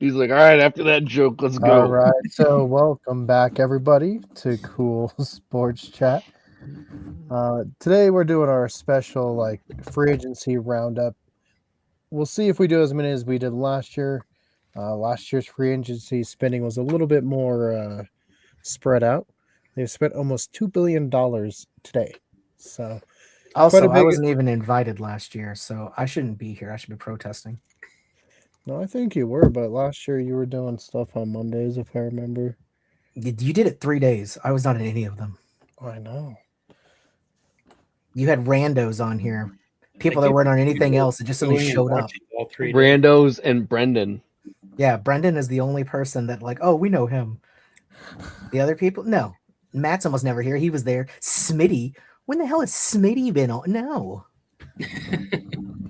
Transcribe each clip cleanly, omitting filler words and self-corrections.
He's like, all right, after that joke, let's All go. right, so welcome back, everybody, to Cool Sports Chat. Today we're doing our special free agency roundup. We'll see if we do as many as we did last year. Last year's free agency spending was a little bit more spread out. They've spent almost $2 billion today, so quite Also, a I big. wasn't even invited last year, so I shouldn't be here. I should be protesting. No, I think you were, but last year you were doing stuff on Mondays, if I remember. You did it 3 days. I was not in any of them. I know. You had randos on here, people I that keep weren't on anything people else that just suddenly going and showed up. watching all 3 days. Randos and Brendan. Yeah, Brendan is the only person that oh, we know him. The other people, no. Matt's almost never here. He was there. Smitty, when the hell has Smitty been on? No.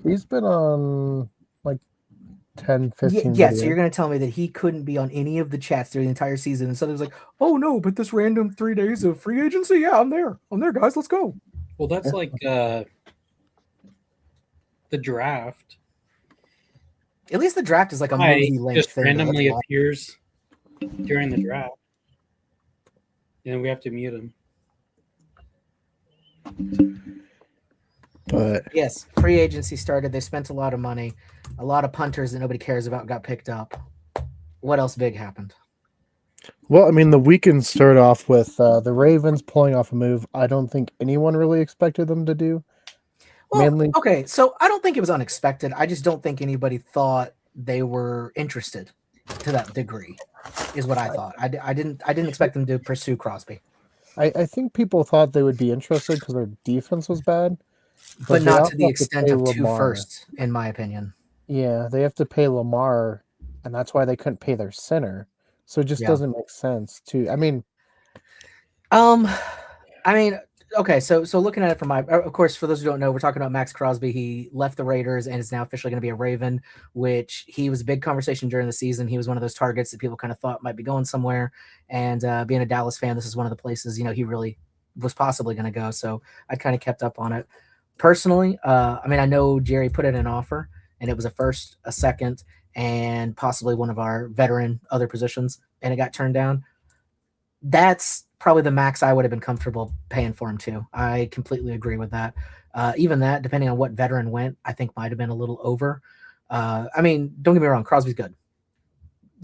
He's been on 10, 15 Yeah, videos. so you're going to tell me that he couldn't be on any of the chats during the entire season, and suddenly was like, oh no, but this random 3 days of free agency, yeah, I'm there, guys, let's go. Well, that's like the draft. At least the draft is like a I movie length just thing. randomly appears during the draft, and we have to mute him. But yes, free agency started. They spent a lot of money. A lot of punters that nobody cares about got picked up. What else big happened? well, I mean, the weekend started off with the Ravens pulling off a move I don't think anyone really expected them to do. Well, Mainly, okay, so I don't think it was unexpected. I just don't think anybody thought they were interested to that degree, is what I thought. I didn't expect them to pursue Crosby. I think people thought they would be interested because their defense was bad. But they not also to the have extent pay of 2 Lamar. firsts, in my opinion. Yeah, they have to pay Lamar, and that's why they couldn't pay their center. So it just Yeah. doesn't make sense to. I mean, okay, so looking at it from of course, for those who don't know, we're talking about Max Crosby. He left the Raiders and is now officially going to be a Raven, which he was a big conversation during the season. He was one of those targets that people kind of thought might be going somewhere. And being a Dallas fan, this is one of the places, he really was possibly going to go. So I kind of kept up on it. Personally, I know Jerry put in an offer, and it was a first, a second, and possibly one of our veteran other positions, and it got turned down. That's probably the max I would have been comfortable paying for him too. I completely agree with that. Even that, depending on what veteran went, I think might have been a little over. Don't get me wrong, Crosby's good.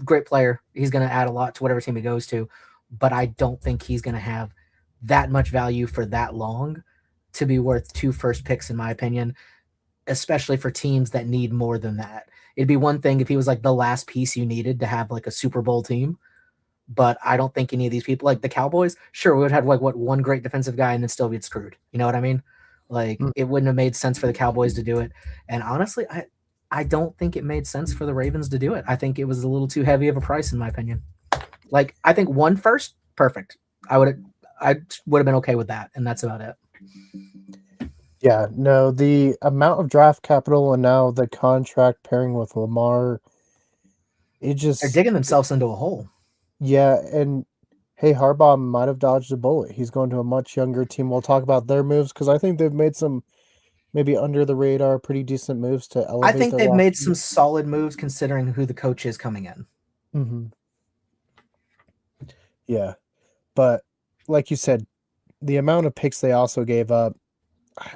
Great player. He's going to add a lot to whatever team he goes to, but I don't think he's going to have that much value for that long to be worth 2 first picks, in my opinion, especially for teams that need more than that. It'd be one thing if he was like the last piece you needed to have like a Super Bowl team, but I don't think any of these people, like the Cowboys, sure, we would have one great defensive guy and then still get screwed. You know what I mean? It wouldn't have made sense for the Cowboys to do it. And honestly, I don't think it made sense for the Ravens to do it. I think it was a little too heavy of a price, in my opinion. I think 1 first, perfect. I would have been okay with that, and that's about it. yeah, no, the amount of draft capital and now the contract pairing with Lamar, it just They're digging themselves into a hole. Yeah, and hey, Harbaugh might have dodged a bullet. He's going to a much younger team. We'll talk about their moves because I think they've made some maybe under the radar, pretty decent moves to elevate. I think they've their made roster. some solid moves considering who the coach is coming in. Mm-hmm. Yeah, but like you said, the amount of picks they also gave up,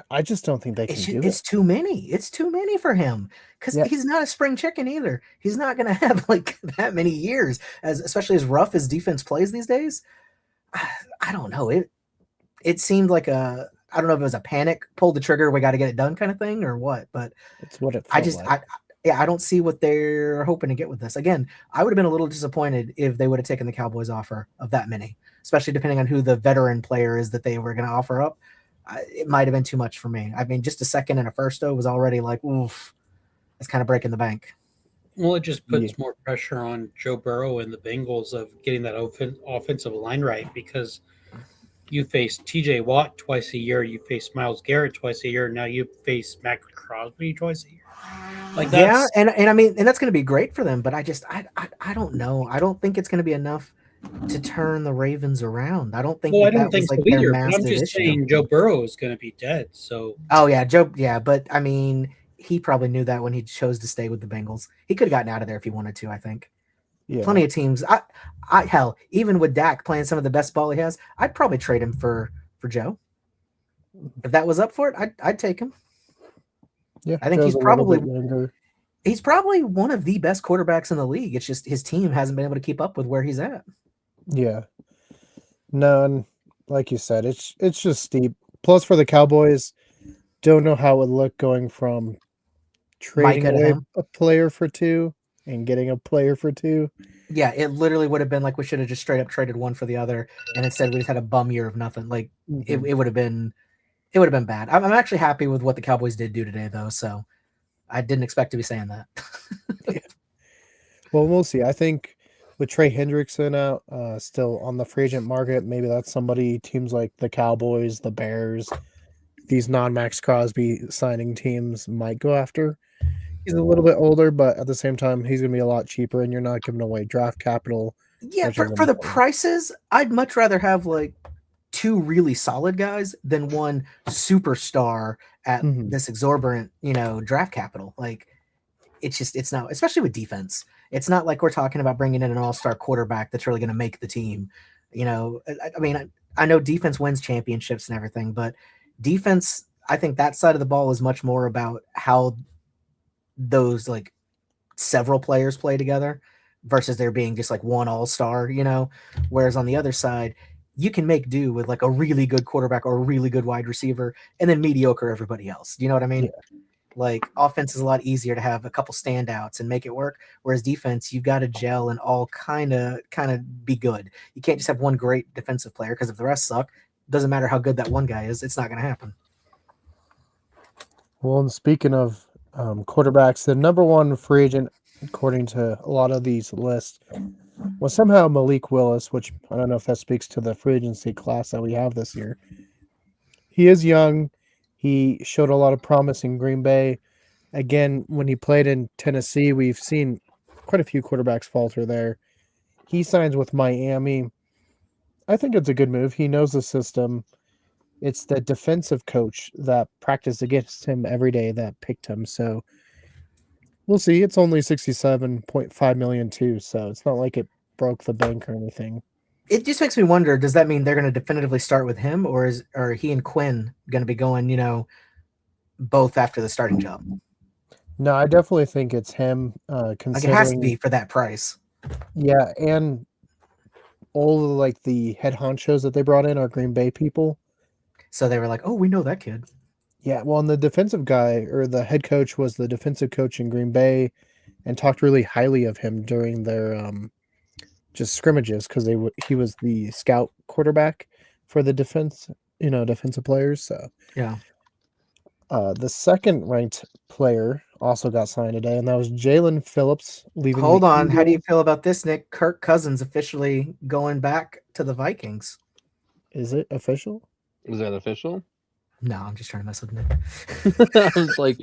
I just don't think they can do it. It's too many. It's too many for him because he's not a spring chicken either. He's not going to have that many years, especially as rough as defense plays these days. I don't know. It seemed like I don't know if it was a panic, pull the trigger, we got to get it done kind of thing or what, but it's what it felt like. I don't see what they're hoping to get with this. Again, I would have been a little disappointed if they would have taken the Cowboys offer of that many, especially depending on who the veteran player is that they were going to offer up. It might have been too much for me. Just a second and a first though was already oof, it's kind of breaking the bank. Well, it just puts more pressure on Joe Burrow and the Bengals of getting that offensive line right, because you face TJ Watt twice a year, you face Myles Garrett twice a year, now you face Max Crosby twice a year. Yeah, and that's going to be great for them, but I don't know. I don't think it's going to be enough to turn the Ravens around. I don't think. Well, I don't think so either. But I'm just saying Joe Burrow is going to be dead. So. Oh yeah, Joe. Yeah, but he probably knew that when he chose to stay with the Bengals. He could have gotten out of there if he wanted to. I think. Yeah. Plenty of teams. I hell, even with Dak playing some of the best ball he has, I'd probably trade him for Joe. If that was up for it, I'd take him. Yeah. I think Joe's he's a little probably bit younger. he's probably one of the best quarterbacks in the league. It's just his team hasn't been able to keep up with where he's at. Yeah. No, and like you said, it's just steep. Plus for the Cowboys, don't know how it would look going from trading Micah to away him. a player for 2 and getting a player for 2. Yeah, it literally would have been like we should have just straight up traded one for the other, and instead we just had a bum year of nothing. Like it would have been bad. I'm actually happy with what the Cowboys did do today, though. So I didn't expect to be saying that. Well, we'll see. I think with Trey Hendrickson out, still on the free agent market, maybe that's somebody teams like the Cowboys, the Bears, these non-Max Crosby signing teams might go after. He's a little bit older, but at the same time, he's going to be a lot cheaper, and you're not giving away draft capital. Yeah, which is for the important. prices, I'd much rather have like 2 really solid guys than one superstar at Mhm. this exorbitant, draft capital. Like it's not, especially with defense. It's not like we're talking about bringing in an all-star quarterback that's really going to make the team. I mean, I know defense wins championships and everything, but defense, I think that side of the ball is much more about how those like several players play together versus there being just like one all-star, whereas on the other side, you can make do with like a really good quarterback or a really good wide receiver and then mediocre everybody else. Do you know what I mean? Yeah. Like offense is a lot easier to have a couple standouts and make it work. Whereas defense, you've got to gel and all kind of be good. You can't just have one great defensive player because if the rest suck, doesn't matter how good that one guy is, it's not going to happen. Well, and speaking of quarterbacks, the number one free agent, according to a lot of these lists, was somehow Malik Willis, which I don't know if that speaks to the free agency class that we have this year. He is young. He showed a lot of promise in Green Bay. Again, when he played in Tennessee, we've seen quite a few quarterbacks falter there. He signs with Miami. I think it's a good move. He knows the system. It's the defensive coach that practiced against him every day that picked him. So we'll see. It's only $67.5 million too, so it's not like it broke the bank or anything. It just makes me wonder, does that mean they're going to definitively start with him, or are he and Quinn going to be going, both after the starting job? No, I definitely think it's him. Like it has to be for that price. Yeah, and all of like the head honchos that they brought in are Green Bay people. So they were like, "Oh, we know that kid." Yeah, well, and the defensive guy or the head coach was the defensive coach in Green Bay, and talked really highly of him during their just scrimmages because he was the scout quarterback for the defensive players. So yeah, the second ranked player also got signed today, and that was Jalen Phillips leaving. Hold on, how do you feel about this, Nick? Kirk Cousins officially going back to the Vikings. Is it official? Is that official? No, I'm just trying to mess with Nick. I was like,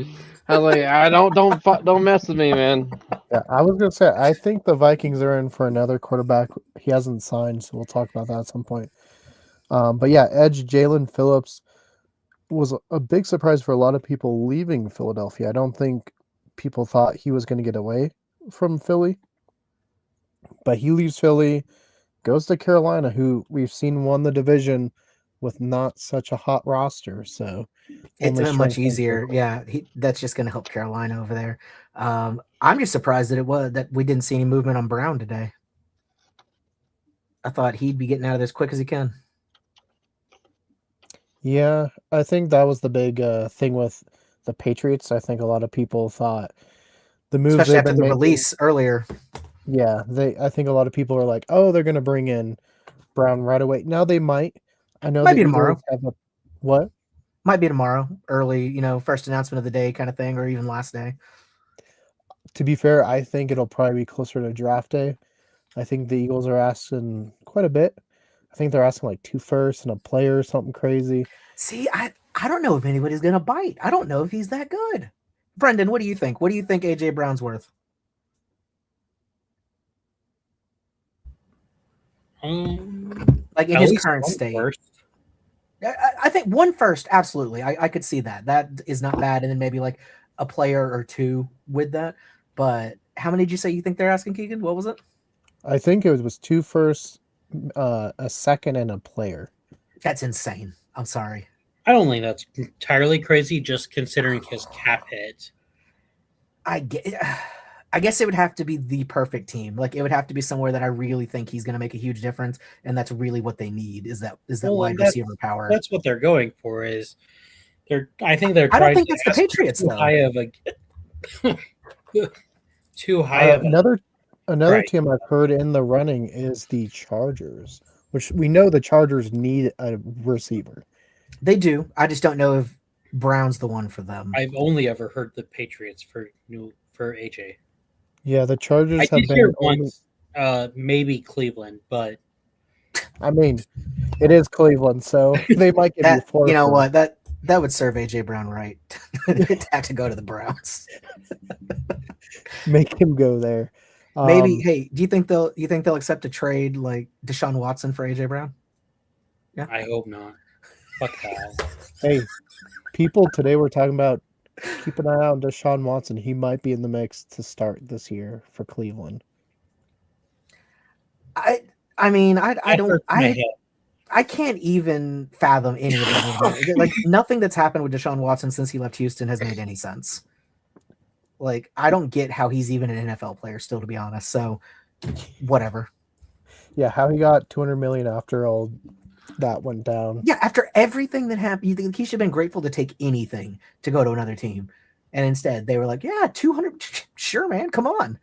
I don't mess with me, man. Yeah, I was gonna say I think the Vikings are in for another quarterback. He hasn't signed, so we'll talk about that at some point. But yeah, edge Jalen Phillips was a big surprise for a lot of people leaving Philadelphia. I don't think people thought he was going to get away from Philly, but he leaves Philly, goes to Carolina, who we've seen won the division with not such a hot roster. So it's been much easier. Yeah, that's just going to help Carolina over there. I'm just surprised that we didn't see any movement on Brown today. I thought he'd be getting out of there as quick as he can. Yeah, I think that was the big thing with the Patriots. I think a lot of people thought the moves, especially after the release earlier. Yeah, I think a lot of people are like, "Oh, they're going to bring in Brown right away." Now they might. I know might be tomorrow. What? Might be tomorrow, early, first announcement of the day kind of thing, or even last day. To be fair, I think it'll probably be closer to draft day. I think the Eagles are asking quite a bit. I think they're asking like 2 firsts and a player or something crazy. See, I don't know if anybody's going to bite. I don't know if he's that good. Brendan, what do you think? What do you think A.J. Brown's worth? Like in his current state. First. I think 1 first, absolutely. I could see that. That is not bad. And then maybe like a player or 2 with that. But how many did you say you think they're asking, Keegan? What was it? I think it was 2 firsts, a second, and a player. That's insane. I'm sorry. I don't think that's entirely crazy, just considering his cap hit. I guess it would have to be the perfect team. Like it would have to be somewhere that I really think he's going to make a huge difference, and that's really what they need is that wide receiver power. That's what they're going for. I think they're. I don't think that's the Patriots too though. high of a too high of another right. team I've heard in the running is the Chargers, which we know the Chargers need a receiver. They do. I just don't know if Brown's the one for them. I've only ever heard the Patriots for AJ. Yeah, the Chargers I have did been hear once, maybe Cleveland, but I mean, it is Cleveland, so they might give you that, four. you know what? That would serve AJ Brown right to have to go to the Browns. Make him go there. Maybe. Hey, do you think they'll accept a trade like Deshaun Watson for AJ Brown? Yeah, I hope not. Fuck that. Hey, people today were talking about keep an eye out on Deshaun Watson. He might be in the mix to start this year for Cleveland. I can't even fathom any of that. Like nothing that's happened with Deshaun Watson since he left Houston has made any sense. Like I don't get how he's even an NFL player still, to be honest. So whatever. Yeah, how he got $200 million after all that went down. Yeah, after everything that happened, you think he should have been grateful to take anything to go to another team, and instead they were like, "Yeah, 200, sure, man, come on."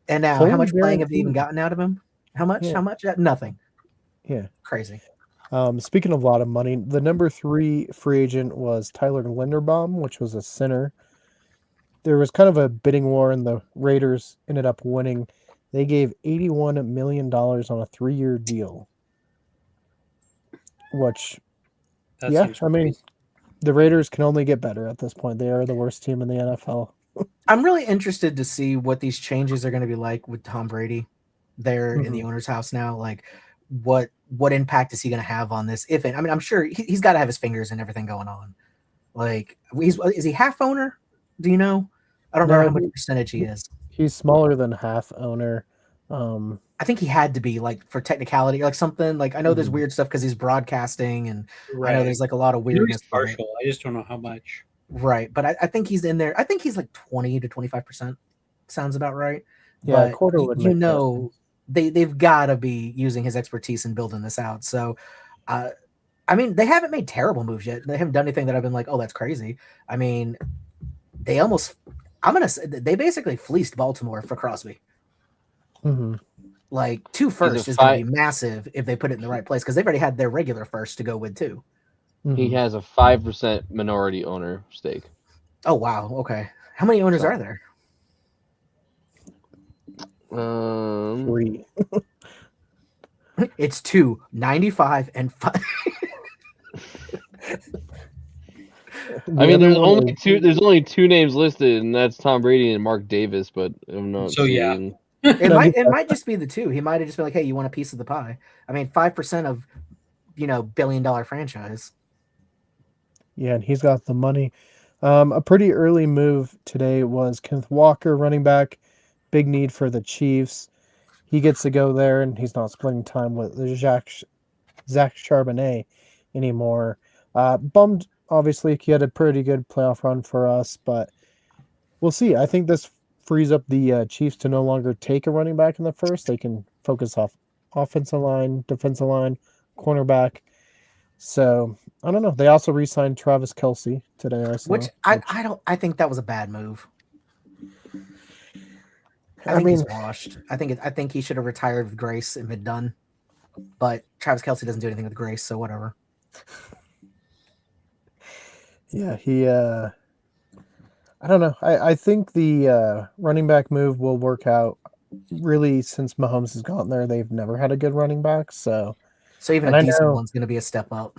And now, how much playing have they even gotten out of him? How much? Yeah. How much? Nothing. Yeah, crazy. Speaking of a lot of money, the number 3 free agent was Tyler Linderbaum, which was a center. There was kind of a bidding war, and the Raiders ended up winning. They gave $81 million on a 3-year deal. Which, I mean, the Raiders can only get better at this point. They are the worst team in the NFL. I'm really interested to see what these changes are going to be like with Tom Brady there in the owner's house now. Like, what impact is he going to have on this? I'm sure he's got to have his fingers in everything going on. Like, is he half owner? Do you know? I don't know how much percentage he is. He's smaller than half owner. I think he had to be, like, for technicality, like something like, I know there's weird stuff because he's broadcasting, and I know there's like a lot of weirdness. Partial. I just don't know how much. Right, but I think he's in there. I think he's like 20 to 25%. Sounds about right. Yeah, but a quarter would make sense. They've got to be using his expertise in building this out. So, I mean, they haven't made terrible moves yet. They haven't done anything that I've been like, oh, that's crazy. I mean, they basically fleeced Baltimore for Crosby. Like 2 firsts is going to be massive if they put it in the right place, because they've already had their regular first to go with too. He has a 5% minority owner stake. Oh wow! Okay, how many owners are there? 3. It's 2, 95, and 5. I mean, there's only 2 names listed, and that's Tom Brady and Mark Davis. But I'm not. So seeing... it might just be the 2. He might have just been like, "Hey, you want a piece of the pie?" I mean, 5% of, $1 billion franchise. Yeah, and he's got the money. A pretty early move today was Kenneth Walker, running back. Big need for the Chiefs. He gets to go there, and he's not splitting time with Zach Charbonnet anymore. Bummed, obviously. He had a pretty good playoff run for us, but we'll see. I think this frees up the Chiefs to no longer take a running back in the first. They can focus off offensive line, defensive line, cornerback. So I don't know. They also re-signed Travis Kelce today. I think that was a bad move. I think he's washed. I think he should have retired with grace and been done. But Travis Kelce doesn't do anything with grace, so whatever. Yeah, he. I don't know. I think the running back move will work out. Really, since Mahomes has gotten there, they've never had a good running back. So even a decent one's going to be a step up.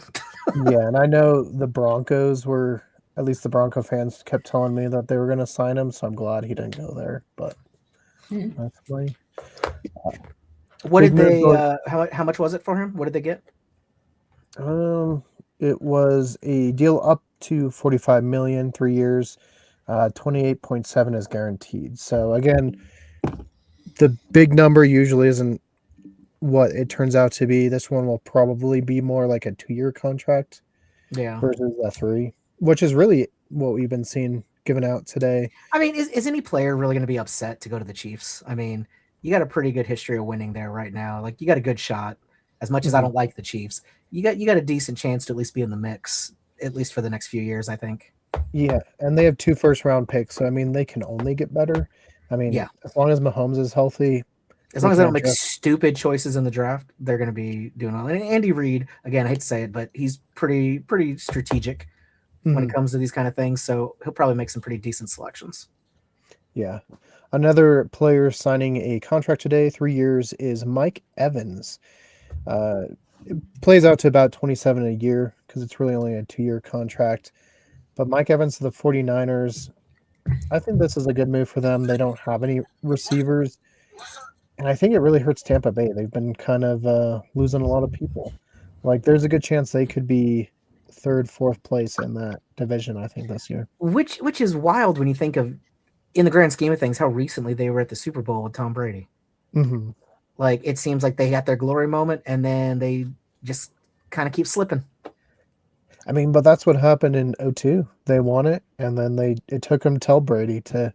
Yeah, and I know the Broncos were, at least the Bronco fans kept telling me that they were going to sign him, so I'm glad he didn't go there. But that's funny. What did they? How much was it for him? What did they get? It was a deal up to $45 million, 3 years. 28.7 is guaranteed. So again, the big number usually isn't what it turns out to be. This one will probably be more like a 2-year contract Yeah. versus a 3, which is really what we've been seeing given out today. I mean, is any player really going to be upset to go to the Chiefs? I mean, you got a pretty good history of winning there right now. Like, you got a good shot. As much as I don't like the Chiefs, you got a decent chance to at least be in the mix, at least for the next few years, I think. Yeah, and they have 2 first-round picks, so I mean, they can only get better. I mean, Yeah. as long as Mahomes is healthy, As long as they don't make adjust. stupid choices in the draft, they're going to be doing all. And Andy Reid, again, I hate to say it, but he's pretty strategic when it comes to these kind of things. So he'll probably make some pretty decent selections. Yeah. Another player signing a contract today, 3 years, is Mike Evans. It plays out to about 27 a year because it's really only a 2-year contract. But Mike Evans to the 49ers, I think this is a good move for them. They don't have any receivers. And I think it really hurts Tampa Bay. They've been kind of losing a lot of people. Like, there's a good chance they could be 3rd, 4th place in that division, I think, this year. Which is wild when you think of, in the grand scheme of things, how recently they were at the Super Bowl with Tom Brady. Mm-hmm. Like, it seems like they got their glory moment, and then they just kind of keep slipping. I mean, but that's what happened in 2002. They won it, and then it took them till Brady to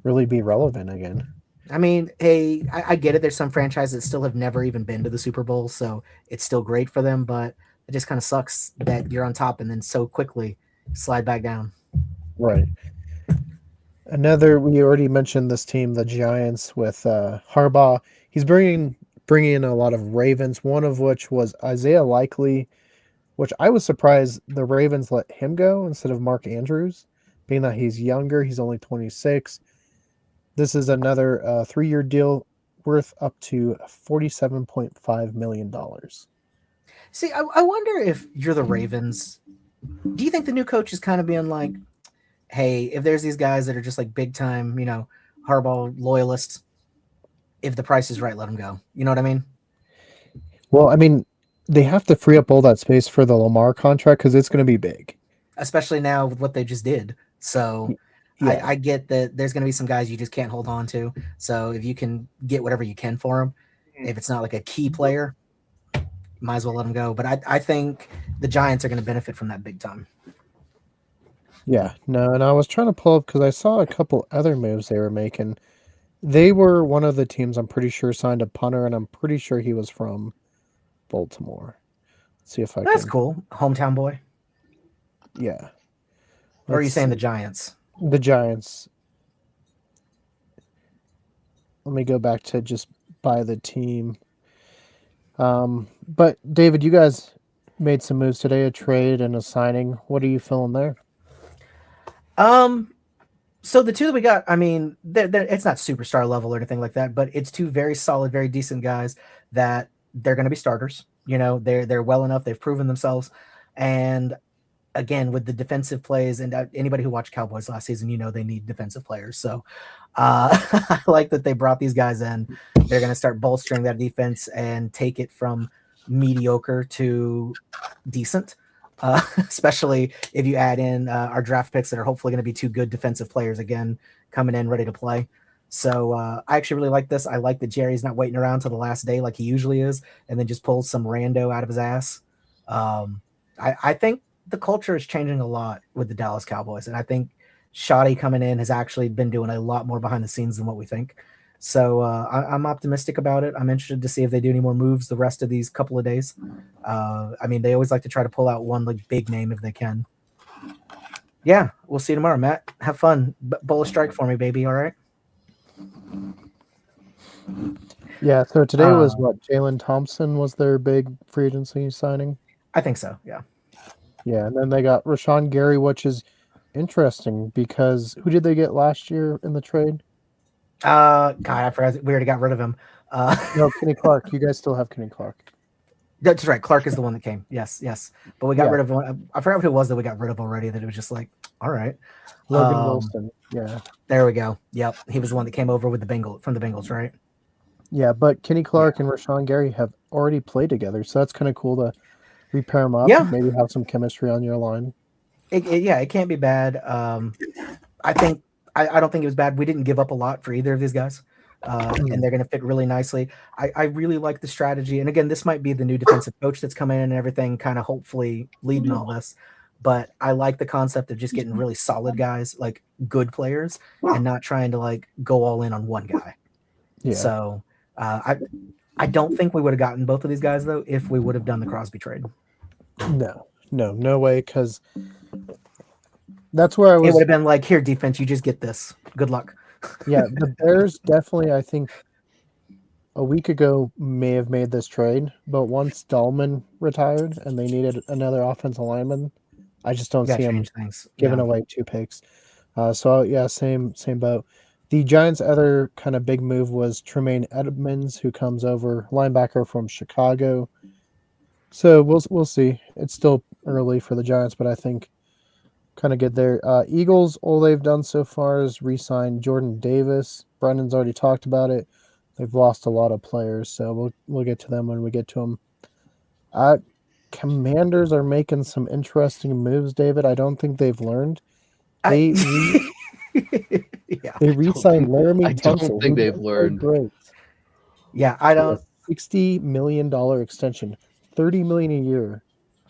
really be relevant again. I mean, hey, I get it. There's some franchises that still have never even been to the Super Bowl, so it's still great for them, but it just kind of sucks that you're on top and then so quickly slide back down. Right. We already mentioned this team, the Giants, with Harbaugh. He's bringing in a lot of Ravens, one of which was Isaiah Likely, which I was surprised the Ravens let him go instead of Mark Andrews, being that he's younger. He's only 26. This is another 3-year deal worth up to $47.5 million. See, I wonder if you're the Ravens. Do you think the new coach is kind of being like, hey, if there's these guys that are just like big time, Harbaugh loyalists, if the price is right, let them go. You know what I mean? Well, I mean, they have to free up all that space for the Lamar contract because it's going to be big. Especially now with what they just did. So yeah. I get that there's going to be some guys you just can't hold on to. So if you can get whatever you can for them, if it's not like a key player, might as well let them go. But I think the Giants are going to benefit from that big time. Yeah, no, and I was trying to pull up because I saw a couple other moves they were making. They were one of the teams I'm pretty sure signed a punter, and I'm pretty sure he was from Baltimore. Let's see if I That's can. cool. Hometown boy. Yeah. Or are you saying the Giants? The Giants. Let me go back to just by the team. But David, you guys made some moves today, a trade and a signing. What are you feeling there? So the two that we got, I mean, it's not superstar level or anything like that, but it's two very solid, very decent guys that they're going to be starters. They're well enough. They've proven themselves. And again, with the defensive plays, and anybody who watched Cowboys last season, they need defensive players. So I like that they brought these guys in. They're going to start bolstering that defense and take it from mediocre to decent. Especially if you add in our draft picks that are hopefully going to be two good defensive players again coming in ready to play. So I actually really like this. I like that Jerry's not waiting around till the last day like he usually is and then just pulls some rando out of his ass. I think the culture is changing a lot with the Dallas Cowboys, and I think Shoddy coming in has actually been doing a lot more behind the scenes than what we think. So I'm optimistic about it. I'm interested to see if they do any more moves the rest of these couple of days. I mean, they always like to try to pull out one like big name if they can. Yeah, we'll see you tomorrow, Matt. Have fun. Bowl a strike for me, baby. All right. Yeah. So today was what? Jalen Thompson was their big free agency signing. I think so. Yeah. Yeah, and then they got Rashawn Gary, which is interesting because who did they get last year in the trade? God, I forgot. We already got rid of him. No, Kenny Clark. You guys still have Kenny Clark. That's right. Clark is the one that came. Yes. But we got rid of one. I forgot who it was that we got rid of already. That it was just like, all right. Logan Wilson. Yeah. There we go. Yep. He was the one that came over with the Bengals, right? Yeah, but Kenny Clark and Rashawn Gary have already played together, so that's kind of cool to repair them up. Yeah. And maybe have some chemistry on your line. It can't be bad. I don't think it was bad. We didn't give up a lot for either of these guys. and they're going to fit really nicely. I really like the strategy. And again, this might be the new defensive coach that's coming in and everything, kind of hopefully leading all this. But I like the concept of just getting really solid guys, like good players, and not trying to like go all in on one guy. Yeah. So I don't think we would have gotten both of these guys though if we would have done the Crosby trade. No way, because that's where I was. It would have been like, here, defense, you just get this. Good luck. Yeah, the Bears definitely, I think, a week ago may have made this trade, but once Dahlman retired and they needed another offensive lineman, I just don't see him giving away 2 picks. So yeah, same boat. The Giants' other kind of big move was Tremaine Edmonds, who comes over, linebacker from Chicago. So we'll see. It's still early for the Giants, but I think kind of good there. Eagles, all they've done so far is re-sign Jordan Davis. Brendan's already talked about it. They've lost a lot of players, so we'll get to them when we get to them. Commanders are making some interesting moves, David. I don't think they've learned. They re-signed Laramie Tunsil. I don't think they've learned. Great. Yeah, I don't. $60 million extension, $30 million a year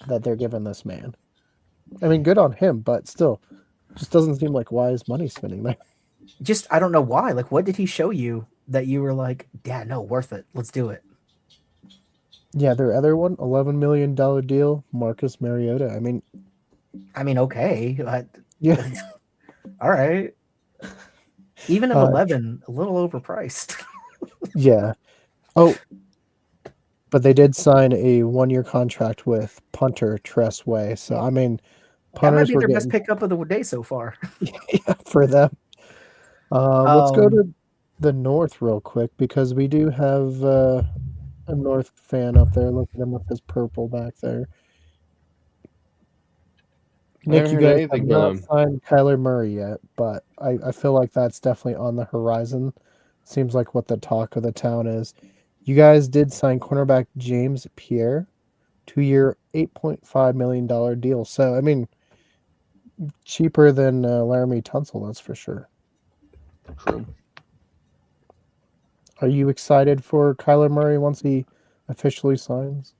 that they're giving this man. I mean, good on him, but still, just doesn't seem like wise money spending there. Just, I don't know why. Like, what did he show you that you were like, yeah, no, worth it. Let's do it. Yeah, their other one, $11 million deal, Marcus Mariota. I mean, okay. But, yeah. All right. Even at 11, a little overpriced. Yeah. Oh, but they did sign a 1-year contract with punter Tress Way. So, I mean, punters that might be their best pickup of the day so far. Yeah, for them. Let's go to the North real quick, because we do have a North fan up there. Look at him with his purple back there. Nick, you guys have not signed Kyler Murray yet, but I feel like that's definitely on the horizon. Seems like what the talk of the town is. You guys did sign cornerback James Pierre, 2-year, $8.5 million deal. So, I mean, cheaper than Laramie Tunsil, that's for sure. True. Are you excited for Kyler Murray once he officially signs?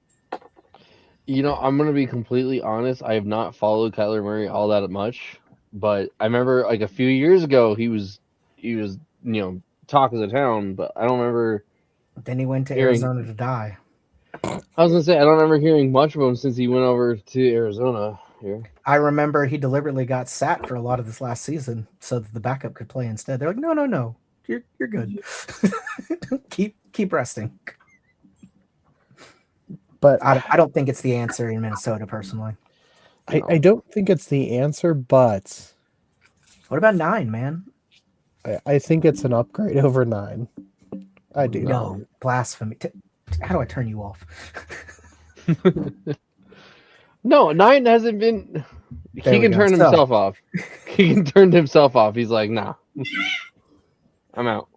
You know, I'm going to be completely honest. I have not followed Kyler Murray all that much, but I remember like a few years ago he was talk of the town, but I don't remember. Then he went to Arizona to die. I was going to say, I don't remember hearing much of him since he went over to Arizona here. I remember he deliberately got sat for a lot of this last season so that the backup could play instead. They're like, no. You're good. keep resting. But I don't think it's the answer in Minnesota, personally. I don't think it's the answer, but what about 9, man? I think it's an upgrade over 9. I do. No, blasphemy. How do I turn you off? No, 9 hasn't been. He can turn himself off. He can turn himself off. He's like, nah, I'm out.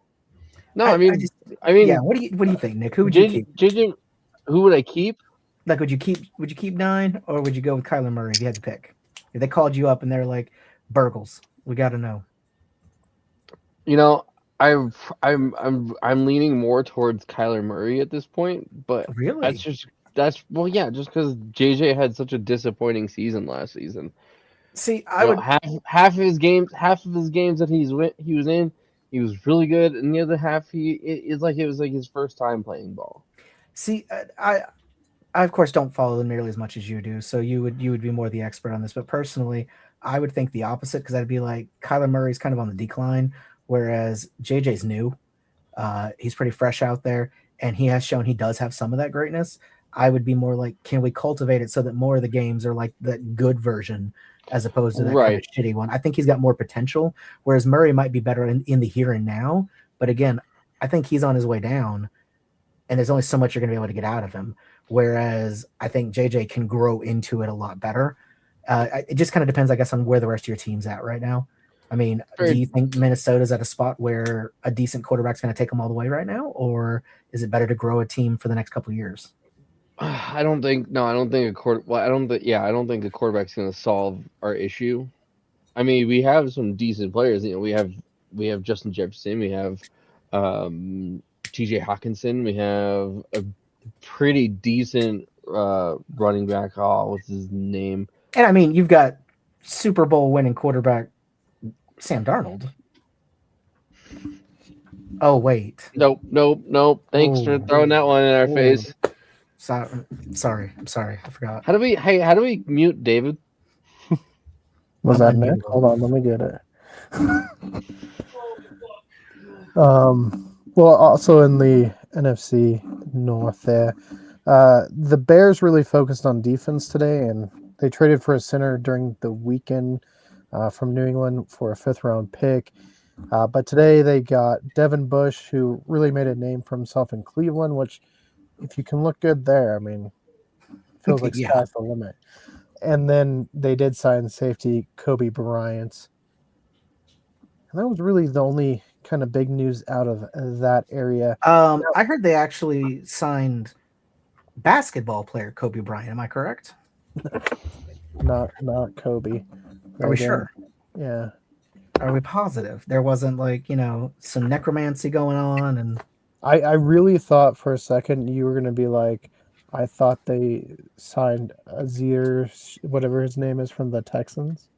No, I mean, yeah. What do you think, Nick? Who would you keep? JJ, who would I keep? Like, would you keep 9, or would you go with Kyler Murray if you had to pick? If they called you up and they're like, Burgles, we got to know. You know, I'm leaning more towards Kyler Murray at this point, but really, just because JJ had such a disappointing season last season. See, half of his games that he was in, he was really good, and the other half it was like his first time playing ball. See, I of course don't follow them nearly as much as you do, so you would be more the expert on this. But personally, I would think the opposite, because I'd be like, Kyler Murray's kind of on the decline, whereas JJ's new. He's pretty fresh out there, and he has shown he does have some of that greatness. I would be more like, can we cultivate it so that more of the games are like the good version as opposed to that kind of shitty one? I think he's got more potential, whereas Murray might be better in the here and now. But again, I think he's on his way down, and there's only so much you're going to be able to get out of him. Whereas I think JJ can grow into it a lot better. It just kind of depends, I guess, on where the rest of your team's at right now. I mean, do you think Minnesota's at a spot where a decent quarterback's going to take them all the way right now, or is it better to grow a team for the next couple of years? I don't think a quarterback's going to solve our issue. I mean, we have some decent players. You know, we have Justin Jefferson, we have TJ Hawkinson. We have a pretty decent running back. Oh, what's his name? And I mean, you've got Super Bowl winning quarterback Sam Darnold. Oh wait. Nope. Thanks for Ooh. throwing that one in our Ooh. face. Sorry. I'm sorry. I forgot. How do we mute David? Was that Nick? Hold on, let me get it. Well, also in the NFC North there, the Bears really focused on defense today, and they traded for a center during the weekend from New England for a 5th-round pick. But today they got Devin Bush, who really made a name for himself in Cleveland, which, if you can look good there, I mean, feels like Yeah. sky's the limit. And then they did sign safety Kobe Bryant. And that was really the only kind of big news out of that area. I heard they actually signed basketball player Kobe Bryant. Am I correct? Not Kobe. Are we sure? Yeah. Are we positive? There wasn't some necromancy going on, and I really thought for a second you were gonna be like, I thought they signed Azir, whatever his name is, from the Texans.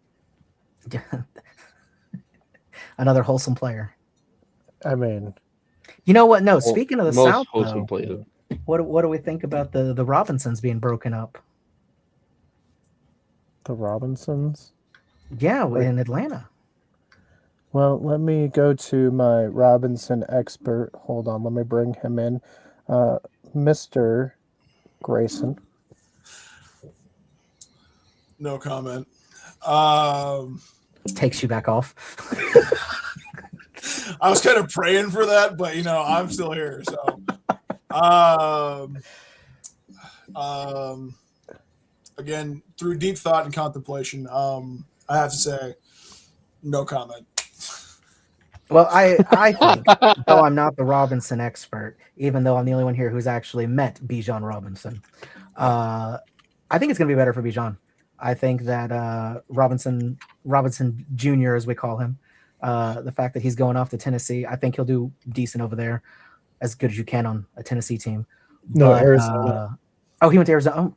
another wholesome player. I mean, you know what? No, speaking of the most South, wholesome though, player. what do we think about the Robinsons being broken up? the Robinsons. Yeah, in Atlanta. Well, let me go to my Robinson expert. Hold on, let me bring him in. Mr. Grayson. No comment. Takes you back off. I was kind of praying for that, but I'm still here. So, again, through deep thought and contemplation, I have to say, no comment. Well, I think, though I'm not the Robinson expert, even though I'm the only one here who's actually met Bijan Robinson, I think it's going to be better for Bijan. I think that Robinson Jr., as we call him, the fact that he's going off to Tennessee, I think he'll do decent over there, as good as you can on a Tennessee team. No, Arizona. He went to Arizona. Oh,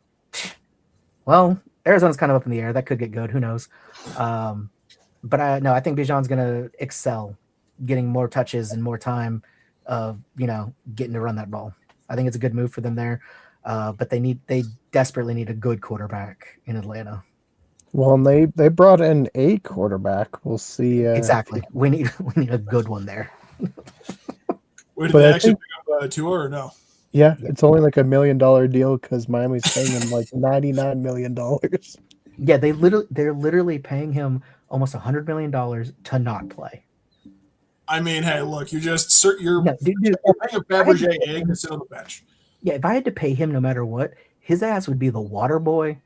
well, Arizona's kind of up in the air. That could get good. Who knows? But I think Bijan's going to excel, getting more touches and more time of getting to run that ball. I think it's a good move for them there. But they desperately need a good quarterback in Atlanta. Well, and they brought in a quarterback. We'll see. Exactly. We need a good one there. Wait, did they actually pick up Tua or no? Yeah, it's only like $1 million deal because Miami's paying him like $99 million. Yeah, they're literally paying him almost $100 million to not play. I mean, hey, look, you're paying a Fabergé egg to sit on the bench. Yeah, if I had to pay him no matter what, his ass would be the water boy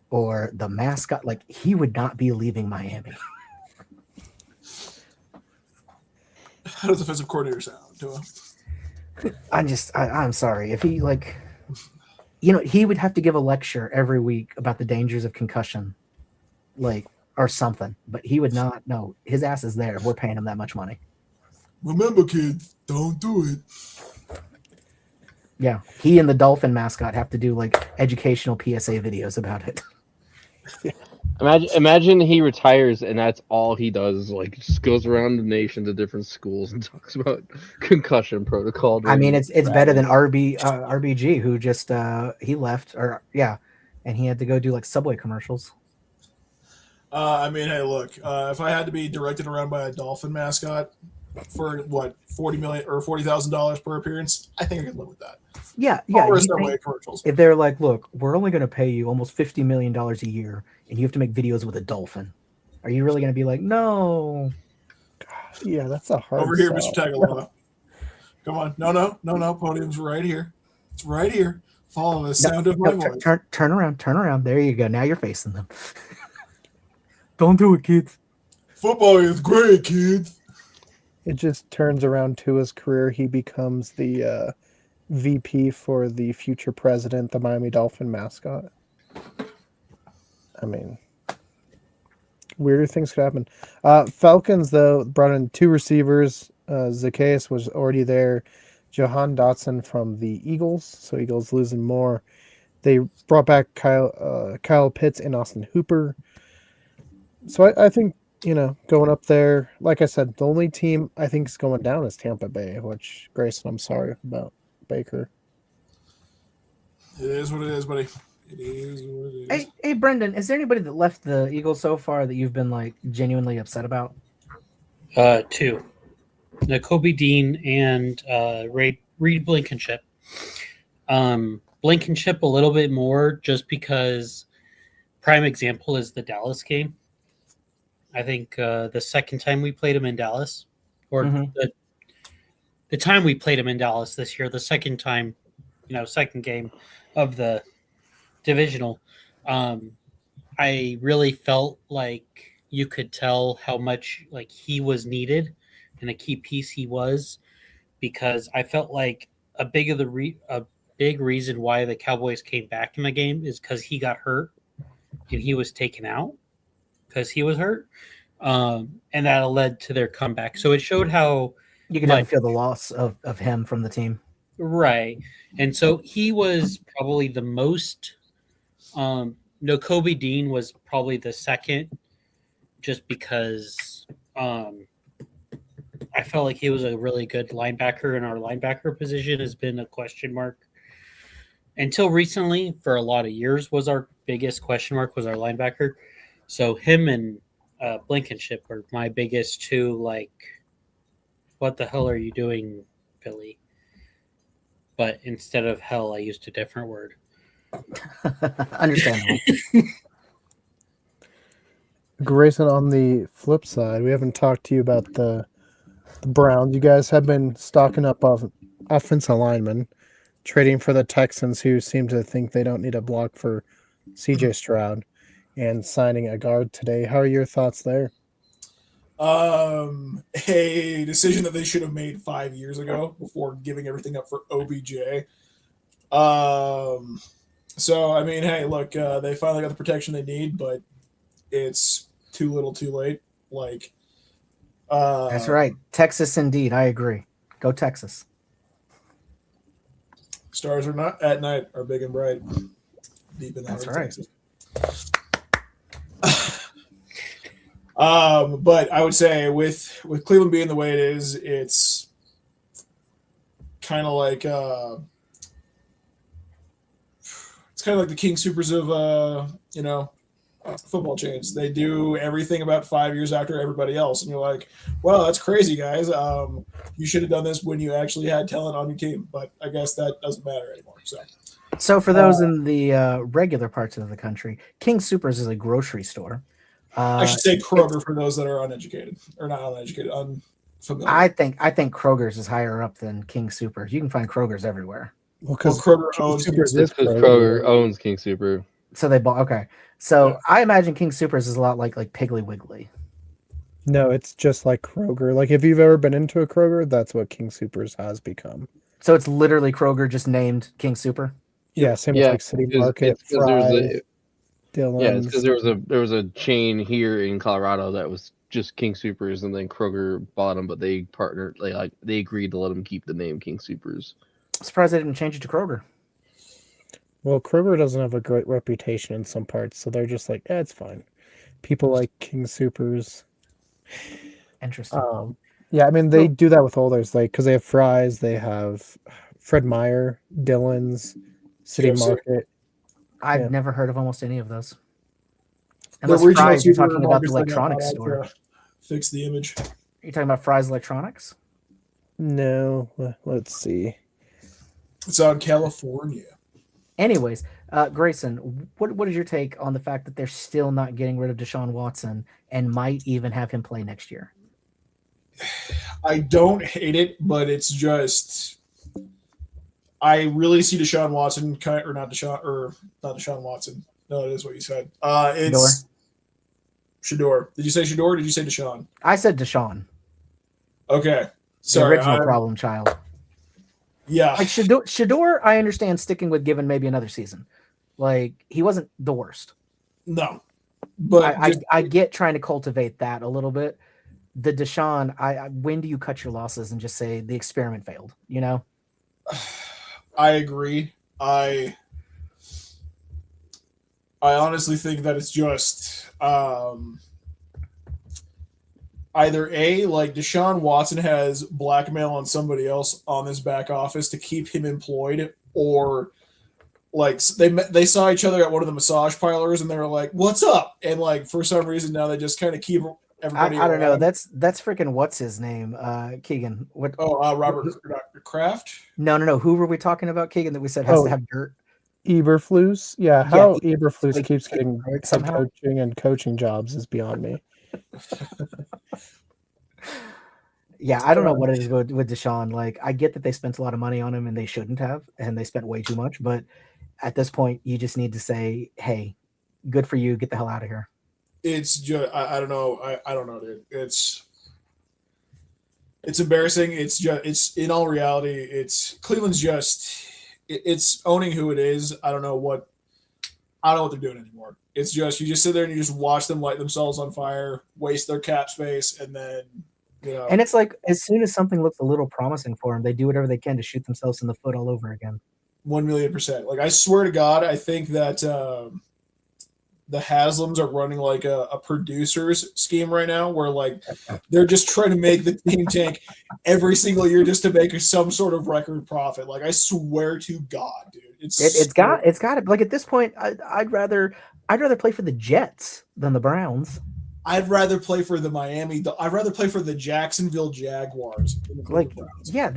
or the mascot. Like, he would not be leaving Miami. How does defensive coordinator sound to him? I'm sorry. If he he would have to give a lecture every week about the dangers of concussion, or something. But he would not. No, his ass is there. We're paying him that much money. Remember, kids, don't do it. Yeah, he and the dolphin mascot have to do educational PSA videos about it. Imagine he retires and that's all he does, just goes around the nation to different schools and talks about concussion protocol. I mean, it's better than RBG, who just he left, and he had to go do Subway commercials. I mean, hey, look, if I had to be directed around by a dolphin mascot for what, $40 million or $40,000 per appearance, I think I could live with that. Yeah. Commercials. If they're like, look, we're only going to pay you almost $50 million a year, and you have to make videos with a dolphin, are you really going to be like, no? Yeah, that's a hard. Over here, Mr. Tagalona. Come on, no, podium's right here. It's right here. Follow the sound of my voice. Turn around. There you go. Now you're facing them. Don't do it, kids. Football is great, kids. It just turns around to his career. He becomes the VP for the future president, the Miami Dolphin mascot. I mean, weirder things could happen. Falcons, though, brought in 2 receivers Zacchaeus was already there. Johan Dotson from the Eagles, so Eagles losing more. They brought back Kyle Pitts and Austin Hooper. So I think, going up there, like I said, the only team I think is going down is Tampa Bay, which, Grayson, I'm sorry about Baker. It is what it is, buddy. It is what it is. Hey, Brendan, is there anybody that left the Eagles so far that you've been like genuinely upset about? Two. Kobe Dean and Reed Blankenship. Blankenship a little bit more just because prime example is the Dallas game. I think the second time we played him in Dallas, or the time we played him in Dallas this year, the second time, second game of the divisional, I really felt like you could tell how much like he was needed and a key piece he was, because I felt like a big reason why the Cowboys came back in the game is because he got hurt and he was taken out because he was hurt, and that led to their comeback. So it showed how you can never feel the loss of him from the team, right? And so he was probably the most. Kobe Dean was probably the second, just because I felt like he was a really good linebacker, and our linebacker position has been a question mark until recently. For a lot of years, was our biggest question mark was our linebacker. So him and Blankenship are my biggest two. Like, what the hell are you doing, Philly? But instead of hell, I used a different word. Understandable. Grayson, on the flip side, we haven't talked to you about the Browns. You guys have been stocking up of offensive linemen, trading for the Texans, who seem to think they don't need a block for CJ Stroud, and signing a guard today. How are your thoughts there? A decision that they should have made 5 years ago before giving everything up for OBJ. So, I mean, hey, look, they finally got the protection they need, but it's too little too late. Like, that's right. Texas, indeed. I agree. Go Texas. Stars are not at night are big and bright. Deep in the That's heart of right. Texas. But I would say with Cleveland being the way it is, it's kind of like the King Supers of football chains. They do everything about 5 years after everybody else, and you're like, well, that's crazy, guys. You should have done this when you actually had talent on your team, but I guess that doesn't matter anymore. So for those in the regular parts of the country, King Supers is a grocery store. I should say Kroger for those that are uneducated or not uneducated, unfamiliar. I think Kroger's is higher up than King Supers. You can find Kroger's everywhere. Well, Kroger owns Because Kroger owns King Super. So they bought. Okay, so yeah. I imagine King Supers is a lot like Piggly Wiggly. No, it's just like Kroger. Like if you've ever been into a Kroger, that's what King Supers has become. So it's literally Kroger just named King Super. Yeah, same as like City Market, Fry's, Dillon's. Yeah, it's because there was a chain here in Colorado that was just King Supers, and then Kroger bought them, but they partnered. They agreed to let them keep the name King Supers. I'm surprised they didn't change it to Kroger. Well, Kroger doesn't have a great reputation in some parts, so they're just like, it's fine. People like King Supers. Interesting. Yeah, I mean, they do that with all theirs, like, because they have Fry's, they have Fred Meyer, Dillon's, City Market. I've never heard of almost any of those. Unless Fry's, you're talking about the electronics store. Fix the image. Are you talking about Fry's Electronics? No, let's see. It's on California. Anyways, Grayson, what is your take on the fact that they're still not getting rid of Deshaun Watson and might even have him play next year? I don't hate it, but it's just I really see Deshaun Watson not Deshaun Watson. No, it is what you said. It's Shador. Did you say Shador or did you say Deshaun? I said Deshaun. Okay. Sorry. The original problem child. Yeah. Like Shador, I understand sticking with given maybe another season. Like he wasn't the worst. No. But I get trying to cultivate that a little bit. the Deshaun, when do you cut your losses and just say the experiment failed? You know, I agree. I honestly think that it's just either A, like Deshaun Watson has blackmail on somebody else on this back office to keep him employed, or like they saw each other at one of the massage parlors and they were like, "What's up?" And like for some reason now they just kind of keep everybody. I don't know. around. That's freaking what's his name? Keegan. What? Robert Kraft. No. Who were we talking about, Keegan? That we said has Oh. to have dirt. Eberflus, yeah. How Eberflus like, keeps getting head somehow. coaching and coaching jobs is beyond me. Yeah, I don't know what it is with Deshaun. Like, I get that they spent a lot of money on him and they shouldn't have, and they spent way too much. But at this point, you just need to say, "Hey, good for you. Get the hell out of here." It's just I don't know. I don't know, dude. It's embarrassing. It's in all reality. It's Cleveland's just it's owning who it is. I don't know what they're doing anymore. It's just you just sit there and you just watch them light themselves on fire, waste their cap space, and then And it's like as soon as something looks a little promising for them, they do whatever they can to shoot themselves in the foot all over again. 1,000,000%. Like I swear to God, I think that the Haslams are running like a producer's scheme right now, where like they're just trying to make the team tank every single year just to make some sort of record profit. Like I swear to God, dude, it's got it. Like at this point, I'd rather play for the Jets than the Browns. I'd rather play for the I'd rather play for the Jacksonville Jaguars. Like, yeah,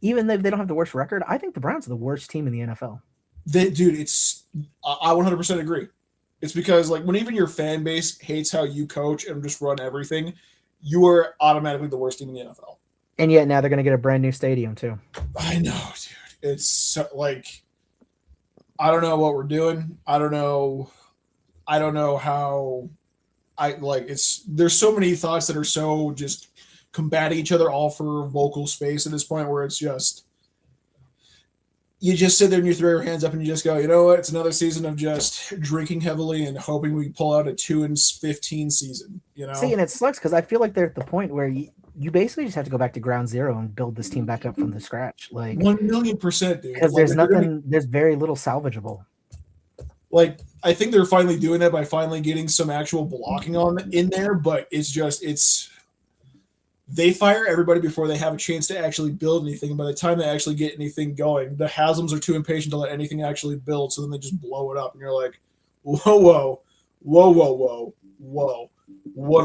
even though they don't have the worst record, I think the Browns are the worst team in the NFL. Dude, I 100% agree. It's because like when even your fan base hates how you coach and just run everything, you are automatically the worst team in the NFL. And yet now they're going to get a brand new stadium too. I know, dude. It's so, like I don't know what we're doing. I don't know how. There's so many thoughts that are so just combating each other all for vocal space at this point where it's just you just sit there and you throw your hands up and you just go, you know what? It's another season of just drinking heavily and hoping we pull out a 2-15 season. You know. See, and it sucks because I feel like they're at the point where you basically just have to go back to ground zero and build this team back up from the scratch. Like 1,000,000%, dude. Because there's nothing. There's very little salvageable. Like I think they're finally doing that by finally getting some actual blocking in there, but it's they fire everybody before they have a chance to actually build anything. And by the time they actually get anything going, the Haslams are too impatient to let anything actually build, so then they just blow it up, and you're like, whoa, what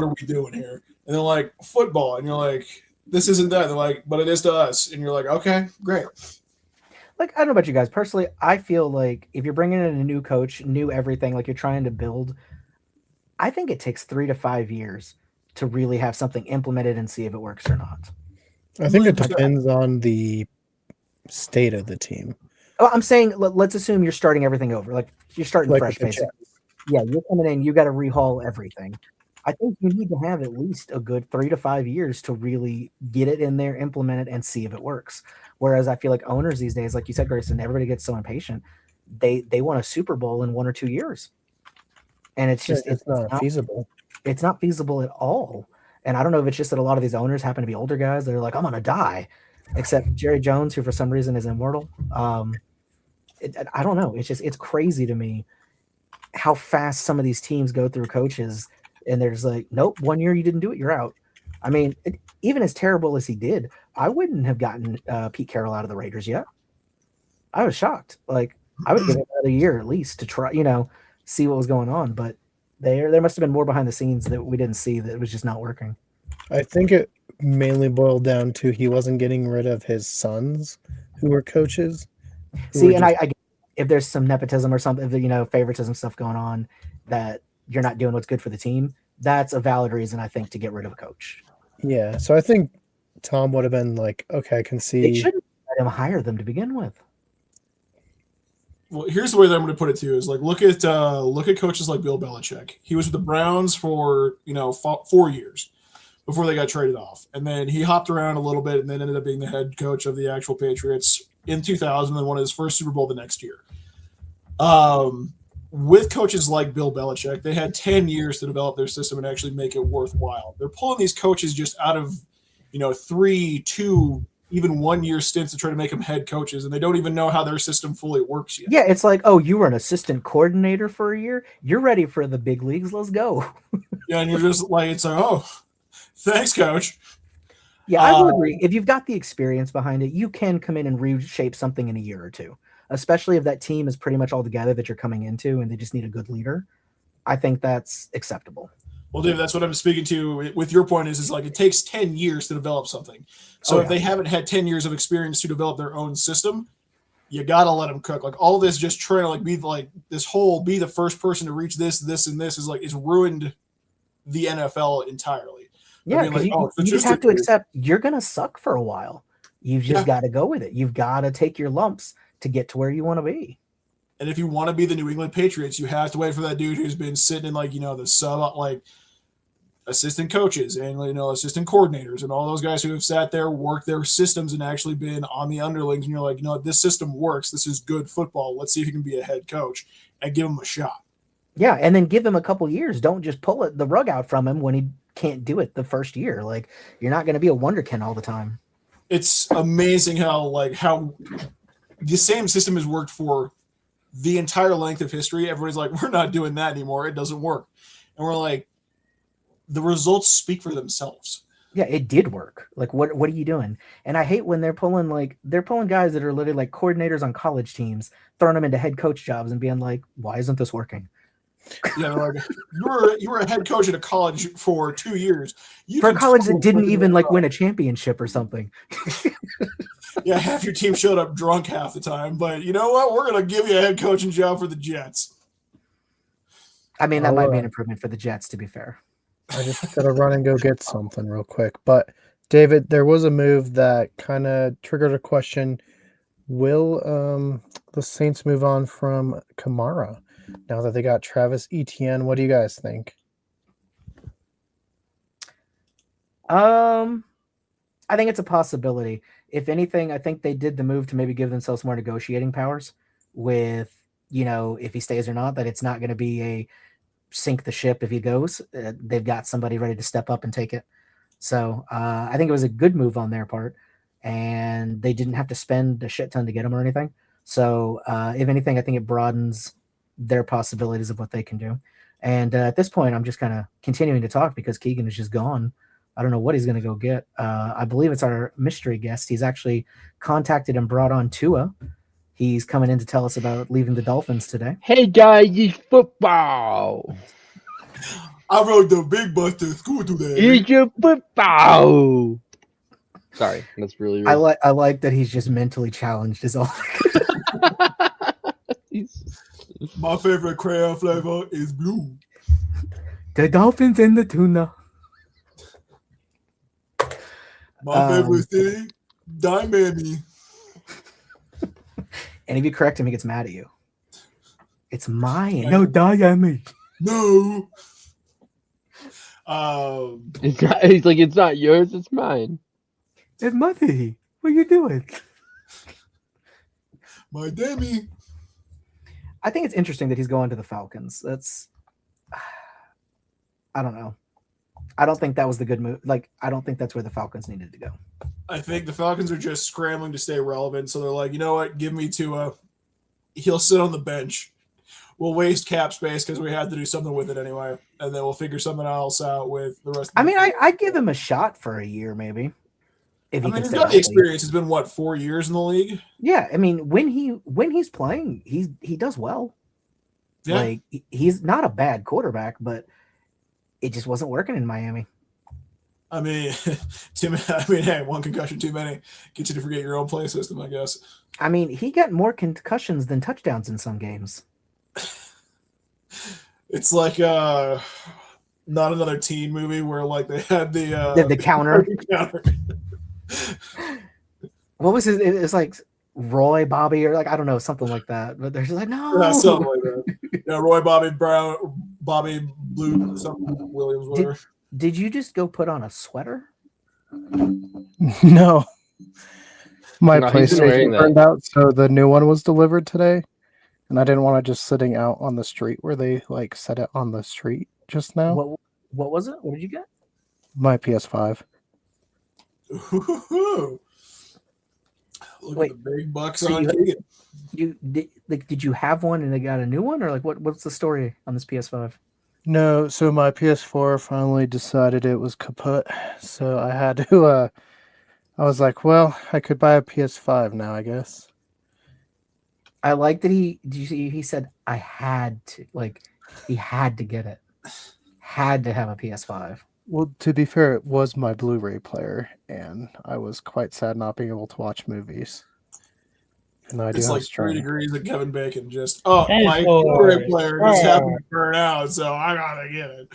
are we doing here? And they're like, football, and you're like, this isn't that. They're like, but it is to us, and you're like, okay, great. Like, I don't know about you guys. Personally, I feel like if you're bringing in a new coach, new everything, like you're trying to build, I think it takes 3 to 5 years to really have something implemented and see if it works or not. I think it depends on the state of the team. Oh, I'm saying let's assume you're starting everything over. Like you're starting fresh, basically. Yeah, you're coming in, you got to rehaul everything. I think you need to have at least a good 3 to 5 years to really get it in there, implement it, and see if it works. Whereas I feel like owners these days, like you said, Grayson, everybody gets so impatient. They want a Super Bowl in 1 or 2 years. And it's just it's not feasible. It's not feasible at all. And I don't know if it's just that a lot of these owners happen to be older guys that are like, I'm going to die. Except Jerry Jones, who for some reason is immortal. I don't know. It's crazy to me how fast some of these teams go through coaches. And they're just like, nope, 1 year you didn't do it, you're out. I mean, even as terrible as he did, I wouldn't have gotten Pete Carroll out of the Raiders yet. I was shocked. Like, I would give it another year at least to try, see what was going on. But there must have been more behind the scenes that we didn't see that it was just not working. I think it mainly boiled down to he wasn't getting rid of his sons who were coaches. See, and I if there's some nepotism or something, favoritism stuff going on that you're not doing what's good for the team, that's a valid reason, I think, to get rid of a coach. Yeah, so I think Tom would have been like, okay, I can see. They shouldn't let him hire them to begin with. Well, here's the way that I'm going to put it to you is like look at coaches like Bill Belichick. He was with the Browns for 4 years before they got traded off, and then he hopped around a little bit and then ended up being the head coach of the actual Patriots in 2000 and won his first Super Bowl the next year. with coaches like Bill Belichick, they had 10 years to develop their system and actually make it worthwhile. They're pulling these coaches just out of, 3, 2, even 1 year stints to try to make them head coaches, and they don't even know how their system fully works yet. Yeah, it's like, oh, you were an assistant coordinator for a year. You're ready for the big leagues. Let's go. Yeah, and you're just like, it's like, oh, thanks, coach. Yeah, I will agree. If you've got the experience behind it, you can come in and reshape something in a year or two, especially if that team is pretty much all together that you're coming into and they just need a good leader. I think that's acceptable. Well, Dave, that's what I'm speaking to with your point is like it takes 10 years to develop something. So if they haven't had 10 years of experience to develop their own system, you got to let them cook. Like all this just trying to like be like this whole be the first person to reach this, and this is like it's ruined the NFL entirely. Yeah, I mean, like, you just have to accept you're going to suck for a while. You've just got to go with it. You've got to take your lumps to get to where you want to be. And if you want to be the New England Patriots, you have to wait for that dude who's been sitting in like, the sub, like assistant coaches and, assistant coordinators and all those guys who have sat there, worked their systems and actually been on the underlings. And you're like, this system works. This is good football. Let's see if you can be a head coach and give him a shot. Yeah. And then give him a couple years. Don't just pull the rug out from him when he can't do it the first year. Like you're not going to be a wonderkin all the time. It's amazing how the same system has worked for the entire length of history. Everybody's like, we're not doing that anymore. It doesn't work. And we're like, the results speak for themselves. Yeah, it did work. Like, what are you doing? And I hate when they're pulling guys that are literally like coordinators on college teams, throwing them into head coach jobs and being like, why isn't this working? Yeah, like you were a head coach at a college for 2 years. For a college that didn't even like win a championship or something. Yeah, half your team showed up drunk half the time. But you know what? We're gonna give you a head coaching job for the Jets. I mean, that might be an improvement for the Jets, to be fair. I just gotta run and go get something real quick. But David, there was a move that kind of triggered a question. Will the Saints move on from Kamara now that they got Travis Etienne? What do you guys think? I think it's a possibility. If anything, I think they did the move to maybe give themselves more negotiating powers with, if he stays or not, that it's not going to be a sink the ship if he goes. They've got somebody ready to step up and take it. So I think it was a good move on their part, and they didn't have to spend a shit ton to get him or anything. So if anything, I think it broadens their possibilities of what they can do. And at this point, I'm just kind of continuing to talk because Keegan is just gone. I don't know what he's going to go get. I believe it's our mystery guest. He's actually contacted and brought on Tua. He's coming in to tell us about leaving the Dolphins today. Hey guys, it's football. I rode the big bus to school today. It's your football. Sorry, that's really. I like that he's just mentally challenged. Is all. My favorite crayon flavor is blue. The Dolphins and the tuna. My favorite thing, Diamond. And if you correct him, he gets mad at you. It's mine. No, Diamond. No. It's not, he's like, it's not yours, it's mine. It's mine. What are you doing? My Demi. I think it's interesting that he's going to the Falcons. I don't know. I don't think that was the good move. Like, I don't think that's where the Falcons needed to go. I think the Falcons are just scrambling to stay relevant. So they're like, you know what? Give me Tua. He'll sit on the bench. We'll waste cap space because we had to do something with it anyway. And then we'll figure something else out with the rest of the I'd give him a shot for a year, maybe. If he he's got the experience. It's been, 4 years in the league? Yeah. I mean, when he's playing, he does well. Yeah. Like, he's not a bad quarterback, but it just wasn't working in Miami. I mean, hey, one concussion too many gets you to forget your own play system, I guess. I mean, he got more concussions than touchdowns in some games. It's like not another teen movie where like they had the counter. What was his? It was like Roy Bobby or like I don't know, something like that. But they're just like no, yeah, something like that. Yeah, Roy Bobby Brown, Bobby Blue, something Williams, whatever. Did you just go put on a sweater? No. My PlayStation turned out, so the new one was delivered today. and I didn't want it just sitting out on the street where they like set it on the street just now. What was it? What did you get? My PS5. Ooh. Look Wait, at the big bucks so on Keegan. Did you have one and they got a new one, or like what's the story on this PS5? No, so my PS4 finally decided it was kaput, so I had to. I was like, well, I could buy a PS5 now, I guess. I like that did you see he said I had to, like he had to get it. Had to have a PS5. Well, to be fair, it was my Blu-ray player, and I was quite sad not being able to watch movies. And I do It's have like 3 streaming. degrees of Kevin Bacon. Just my Hey, Blu-ray player just oh. happened to burn out, so I gotta get it.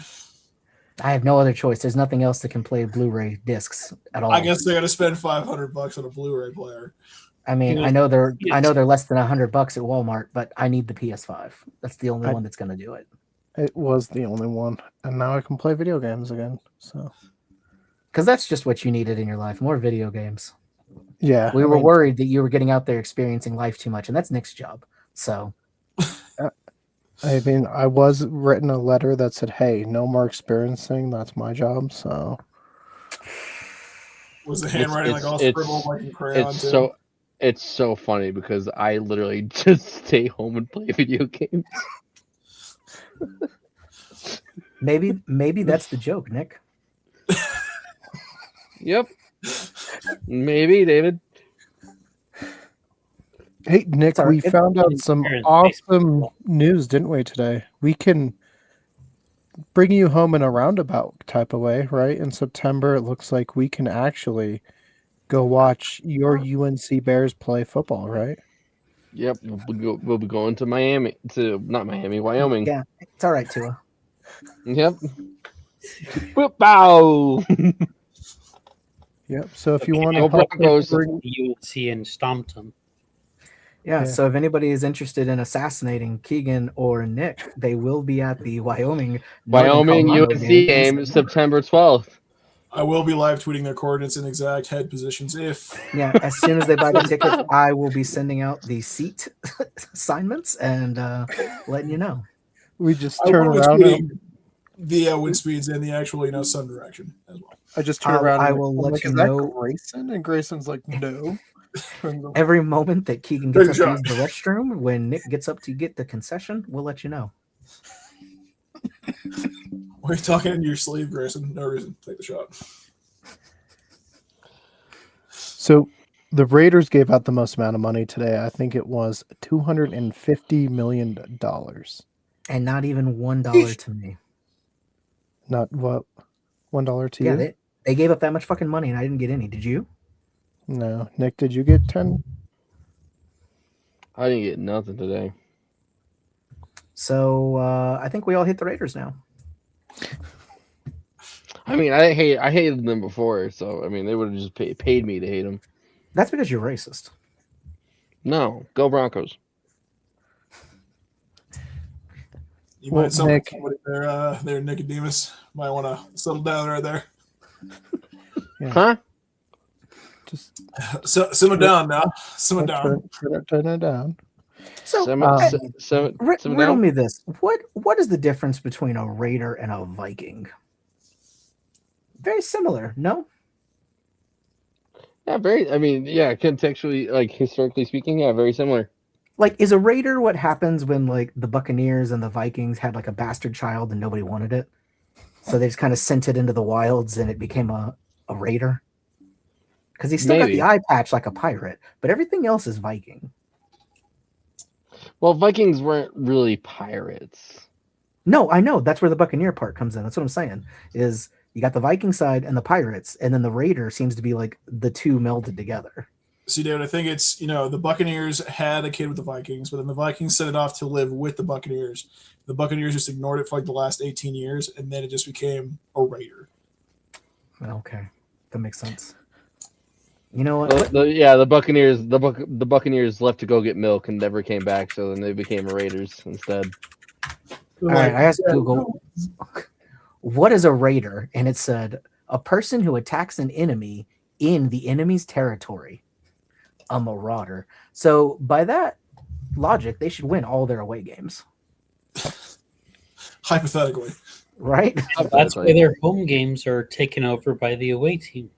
I have no other choice. There's nothing else that can play Blu-ray discs at all. I guess I gotta spend $500 on a Blu-ray player. I mean, I know they're less than $100 at Walmart, but I need the PS5. That's the only one that's going to do it. It was the only one, and now I can play video games again. So, because that's just what you needed in your life, more video games. Yeah, we were worried that you were getting out there experiencing life too much, and that's Nick's job. So, I mean, I was written a letter that said, "Hey, no more experiencing. That's my job." So, was the handwriting like all scribbled like in crayon too? It's so funny because I literally just stay home and play video games. maybe that's the joke, Nick. Yep. Maybe, David. Hey, Nick, we found out some awesome news, didn't we, today? We can bring you home in a roundabout type of way, right? In September, it looks like we can actually go watch your UNC Bears play football, right? Yep, we'll be going to Wyoming. Yeah, it's all right, Tua. Yep. Bow. Yep. So if you want to UNC and stomped them. Yeah, so if anybody is interested in assassinating Keegan or Nick, they will be at the Wyoming UNC game September 12th. I will be live tweeting their coordinates and exact head positions if. Yeah, as soon as they buy the tickets, I will be sending out the seat assignments and letting you know. We just turn around. The wind speeds and the actual, sun direction as well. I just turn around. I will let you is know. That Grayson? And Grayson's like, no. Every moment that Keegan gets up to use the restroom, when Nick gets up to get the concession, we'll let you know. Why are you talking into your sleeve, Grayson? No reason. Take the shot. So the Raiders gave out the most amount of money today. I think it was $250 million. And not even $1 to me. Not what? $1 to you? Yeah, they gave up that much fucking money and I didn't get any. Did you? No. Nick, did you get 10? I didn't get nothing today. So I think we all hit the Raiders now. I mean, I hated them before, so I mean, they would have just paid me to hate them. That's because you're racist. No, go Broncos. You might somebody there, Nicodemus. Might want to settle down right there. Yeah. Huh? Just simmer down now. Simmer down. Turn it down. So, riddle me this: what is the difference between a Raider and a Viking? Very similar, no? Yeah, contextually, like historically speaking, yeah, very similar. Like, is a Raider what happens when like the Buccaneers and the Vikings had like a bastard child and nobody wanted it, so they just kind of sent it into the wilds and it became a Raider? Because he still got the eye patch like a pirate, but everything else is Viking. Well, Vikings weren't really pirates. No, I know. That's where the Buccaneer part comes in. That's what I'm saying. Is you got the Viking side and the pirates, and then the Raider seems to be like the two melded together. See, David, I think it's, the Buccaneers had a kid with the Vikings, but then the Vikings sent it off to live with the Buccaneers. The Buccaneers just ignored it for like the last 18 years, and then it just became a Raider. Okay. That makes sense. You know what? The Buccaneers left to go get milk and never came back, so then they became Raiders instead. All right, I asked Google, what is a Raider? And it said, a person who attacks an enemy in the enemy's territory. A marauder. So by that, logic, they should win all their away games, Hypothetically. right? That's why their home games are taken over by the away team.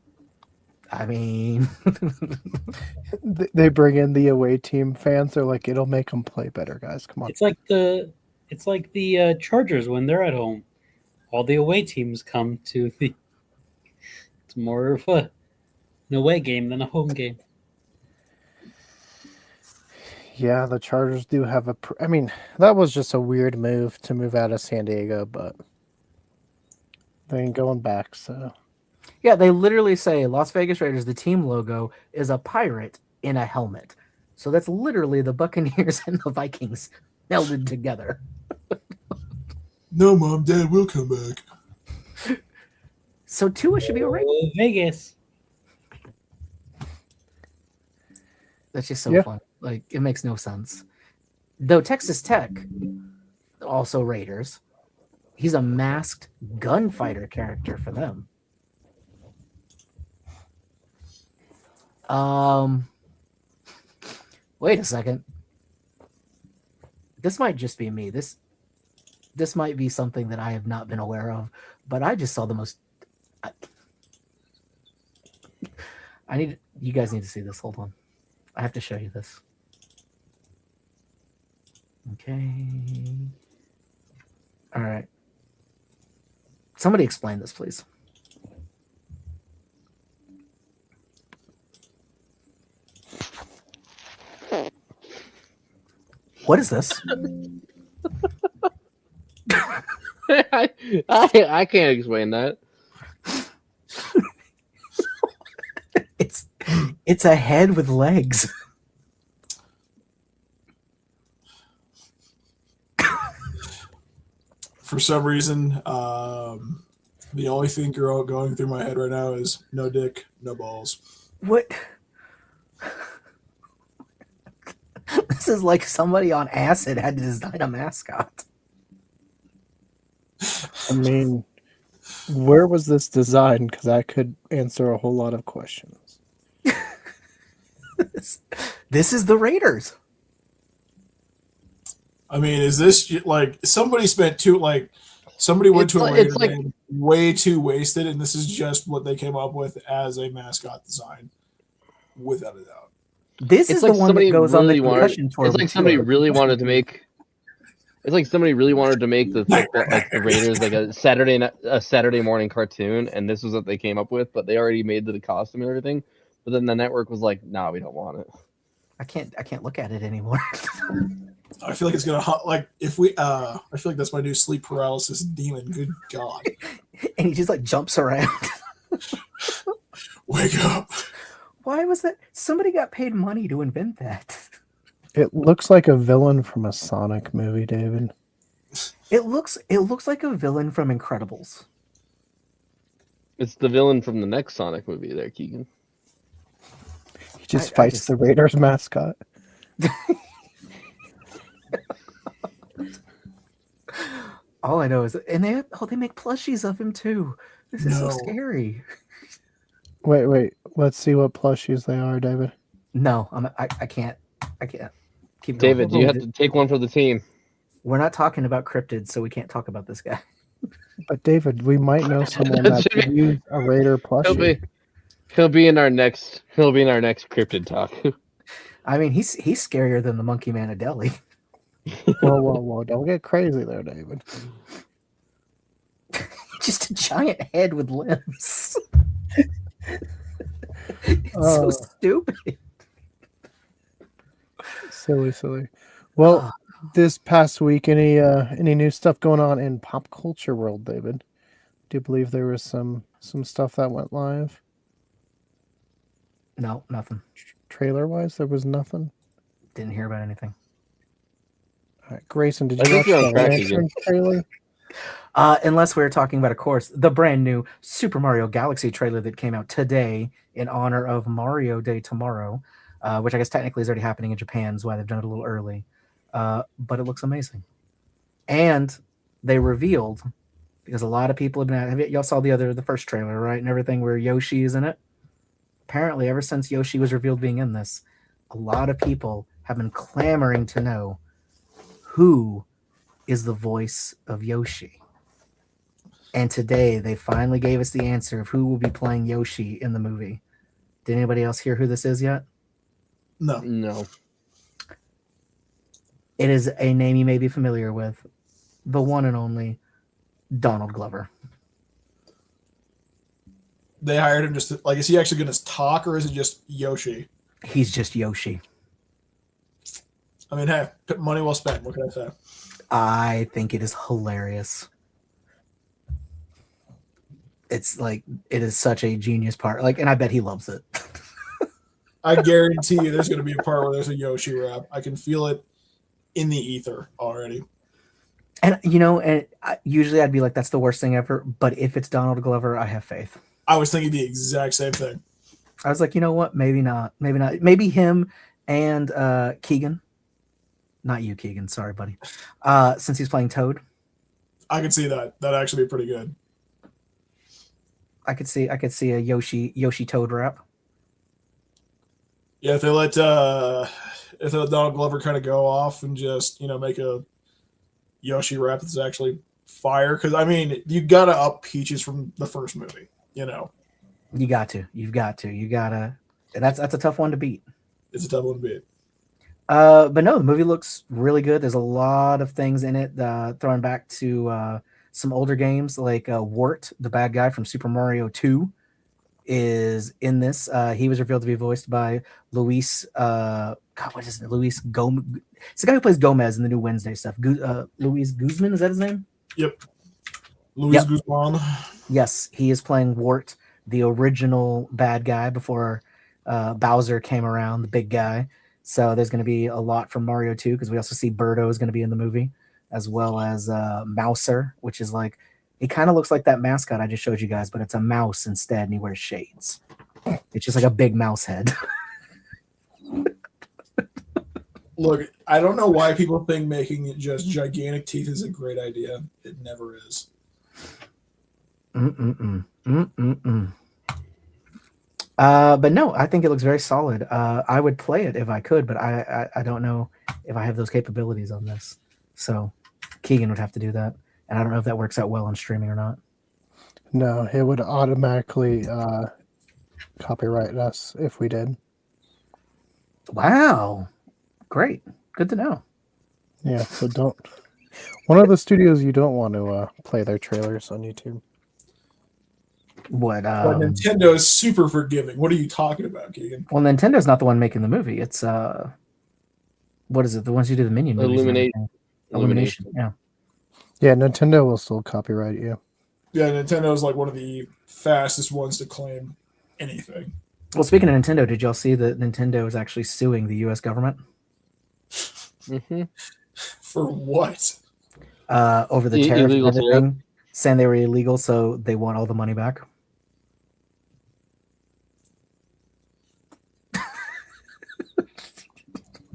I mean, They bring in the away team fans. They're like, it'll make them play better, guys. Come on. It's like the Chargers when they're at home. All the away teams come to the. It's more of an away game than a home game. Yeah, the Chargers do have I mean, that was just a weird move to move out of San Diego, but they ain't going back, so. yeah, they literally say Las Vegas Raiders, the team logo is a pirate in a helmet. So that's literally the Buccaneers and the Vikings melded together. No, Mom, Dad, we'll come back. So Tua should be a Raider. Oh, Vegas. That's just so fun. Like, it makes no sense. Though Texas Tech, also Raiders, he's a masked gunfighter character for them. Wait a second. This might just be me. This might be something that I have not been aware of, but I just saw the most. You guys need to see this. Hold on. I have to show you this. Okay. All right. Somebody explain this, please. What is this? I can't explain that. It's a head with legs. For some reason, the only thing going through my head right now is no dick, no balls. What? This is like somebody on acid had to design a mascot. I mean, where was this designed? Because I could answer a whole lot of questions. This is the Raiders. I mean, is this like somebody spent somebody went to a Raider game way too wasted, and this is just what they came up with as a mascot design, without a doubt. This is the one that goes on the concussion tour. It's like somebody really wanted to make. It's like somebody really wanted to make the Raiders like a Saturday morning cartoon, and this was what they came up with. But they already made the costume and everything. But then the network was like, "No, we don't want it." I can't look at it anymore. I feel like it's gonna if we. I feel like that's my new sleep paralysis demon. Good God! And he just like jumps around. Wake up! Why was that? Somebody got paid money to invent that. It looks like a villain from a Sonic movie, David. It looks like a villain from Incredibles. It's the villain from the next Sonic movie there, Keegan. He just fights the Raiders mascot. All I know is, and they make plushies of him too. This is so scary. Wait. Let's see what plushies they are, David. No, I can't. Keep going. David, you have to take one for the team. We're not talking about cryptids, so we can't talk about this guy. But David, we might know someone that could use a Raider plushie. He'll be in our next cryptid talk. I mean, he's scarier than the Monkey Man of Delhi. Whoa! Don't get crazy there, David. Just a giant head with limbs. It's so stupid. Silly. Well, this past week, any new stuff going on in pop culture world, David? Do you believe there was some stuff that went live? No, nothing. Trailer wise, there was nothing. Didn't hear about anything. All right, Grayson, did you watch the trailer? Unless we were talking about, of course, the brand new Super Mario Galaxy trailer that came out today in honor of Mario Day tomorrow, which I guess technically is already happening in Japan, is why they've done it a little early. But it looks amazing. And they revealed, because a lot of people have been, y'all saw the first trailer, right? And everything where Yoshi is in it. Apparently, ever since Yoshi was revealed being in this, a lot of people have been clamoring to know who is the voice of Yoshi. And today they finally gave us the answer of who will be playing Yoshi in the movie. Did anybody else hear who this is yet? No. No. It is a name you may be familiar with. The one and only Donald Glover. They hired him just to, like, is he actually going to talk or is it just Yoshi? He's just Yoshi. I mean, hey, money well spent. What can I say? I think it is hilarious. It's like, it is such a genius part. Like, and I bet he loves it. I guarantee you there's going to be a part where there's a Yoshi rap. I can feel it in the ether already. And, you know, usually I'd be like, that's the worst thing ever. But if it's Donald Glover, I have faith. I was thinking the exact same thing. I was like, you know what? Maybe not. Maybe not. Maybe him and Keegan. Not you, Keegan. Sorry, buddy. Since he's playing Toad. I could see that. That'd actually be pretty good. I could see a Yoshi Toad rap. Yeah, if they let Donald Glover kind of go off and just, you know, make a Yoshi rap that's actually fire. Because, I mean, you got to up Peaches from the first movie, you know. You got to. That's a tough one to beat. It's a tough one to beat. But no, the movie looks really good. There's a lot of things in it. Throwing back to some older games like Wart, the bad guy from Super Mario 2, is in this. He was revealed to be voiced by Luis. God, what is it? Luis Gomez. It's the guy who plays Gomez in the new Wednesday stuff. Luis Guzman, is that his name? Yep. Luis Guzman. Yes, he is playing Wart, the original bad guy before Bowser came around, the big guy. So there's going to be a lot from Mario 2 because we also see Birdo is going to be in the movie, as well as Mouser, which is like, it kind of looks like that mascot I just showed you guys, but it's a mouse instead, and he wears shades. It's just like a big mouse head. Look, I don't know why people think making it just gigantic teeth is a great idea. It never is. But no, I think it looks very solid. I would play it if I could, but I don't know if I have those capabilities on this. So Keegan would have to do that. And I don't know if that works out well on streaming or not. No, it would automatically copyright us if we did. Wow. Great. Good to know. Yeah, so don't. One of the studios you don't want to play their trailers on YouTube. What? But Nintendo is super forgiving. What are you talking about, Keegan? Well, Nintendo's not the one making the movie. It's what is it? The ones who do the Minion movies. Illumination. Yeah. Yeah, Nintendo will still copyright you. Yeah, Nintendo is like one of the fastest ones to claim anything. Well, speaking of Nintendo, did y'all see that Nintendo is actually suing the U.S. government? Mm-hmm. For what? Over the tariffs and everything, saying they were illegal, so they want all the money back.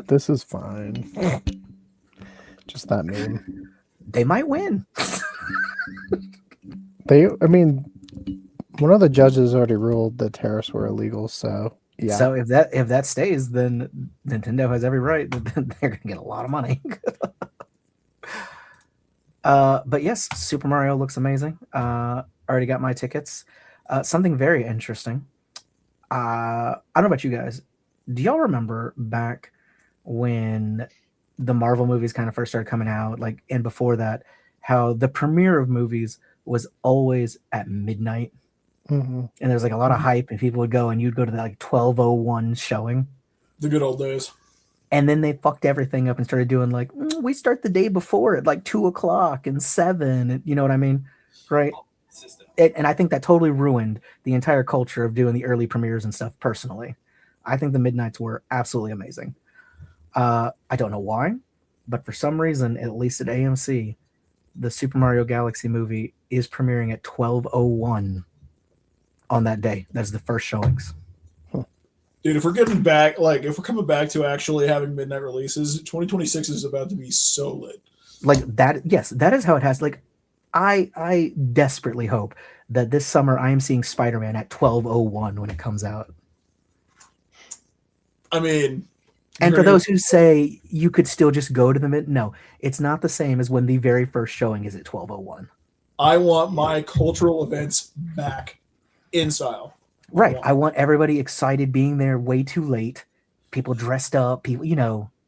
This is fine. Just that meme. They might win. I mean, one of the judges already ruled that tariffs were illegal, so yeah. So if that stays, then Nintendo has every right. They're gonna get a lot of money. But yes, Super Mario looks amazing. Already got my tickets. Something very interesting. I don't know about you guys. Do y'all remember back when the Marvel movies kind of first started coming out, like, and before that, how the premiere of movies was always at midnight? Mm-hmm. And there's like a lot of hype, and people would go, and you'd go to the like 12:01 showing. The good old days. And then they fucked everything up and started doing like, we start the day before at like 2:00 and 7. And you know what I mean? Right. And I think that totally ruined the entire culture of doing the early premieres and stuff. Personally, I think the midnights were absolutely amazing. I don't know why, but for some reason, at least at AMC, the Super Mario Galaxy movie is premiering at 12:01 on that day. That's the first showings. Dude, if we're getting back, like, if we're coming back to actually having midnight releases, 2026 is about to be so lit. Like that, yes, that is how it has. Like, I desperately hope that this summer I am seeing Spider-Man at 12:01 when it comes out. I mean, And for those who say you could still just go to the no, it's not the same as when the very first showing is at 12:01. I want my cultural events back in style. Right. I want everybody excited being there way too late. People dressed up, people,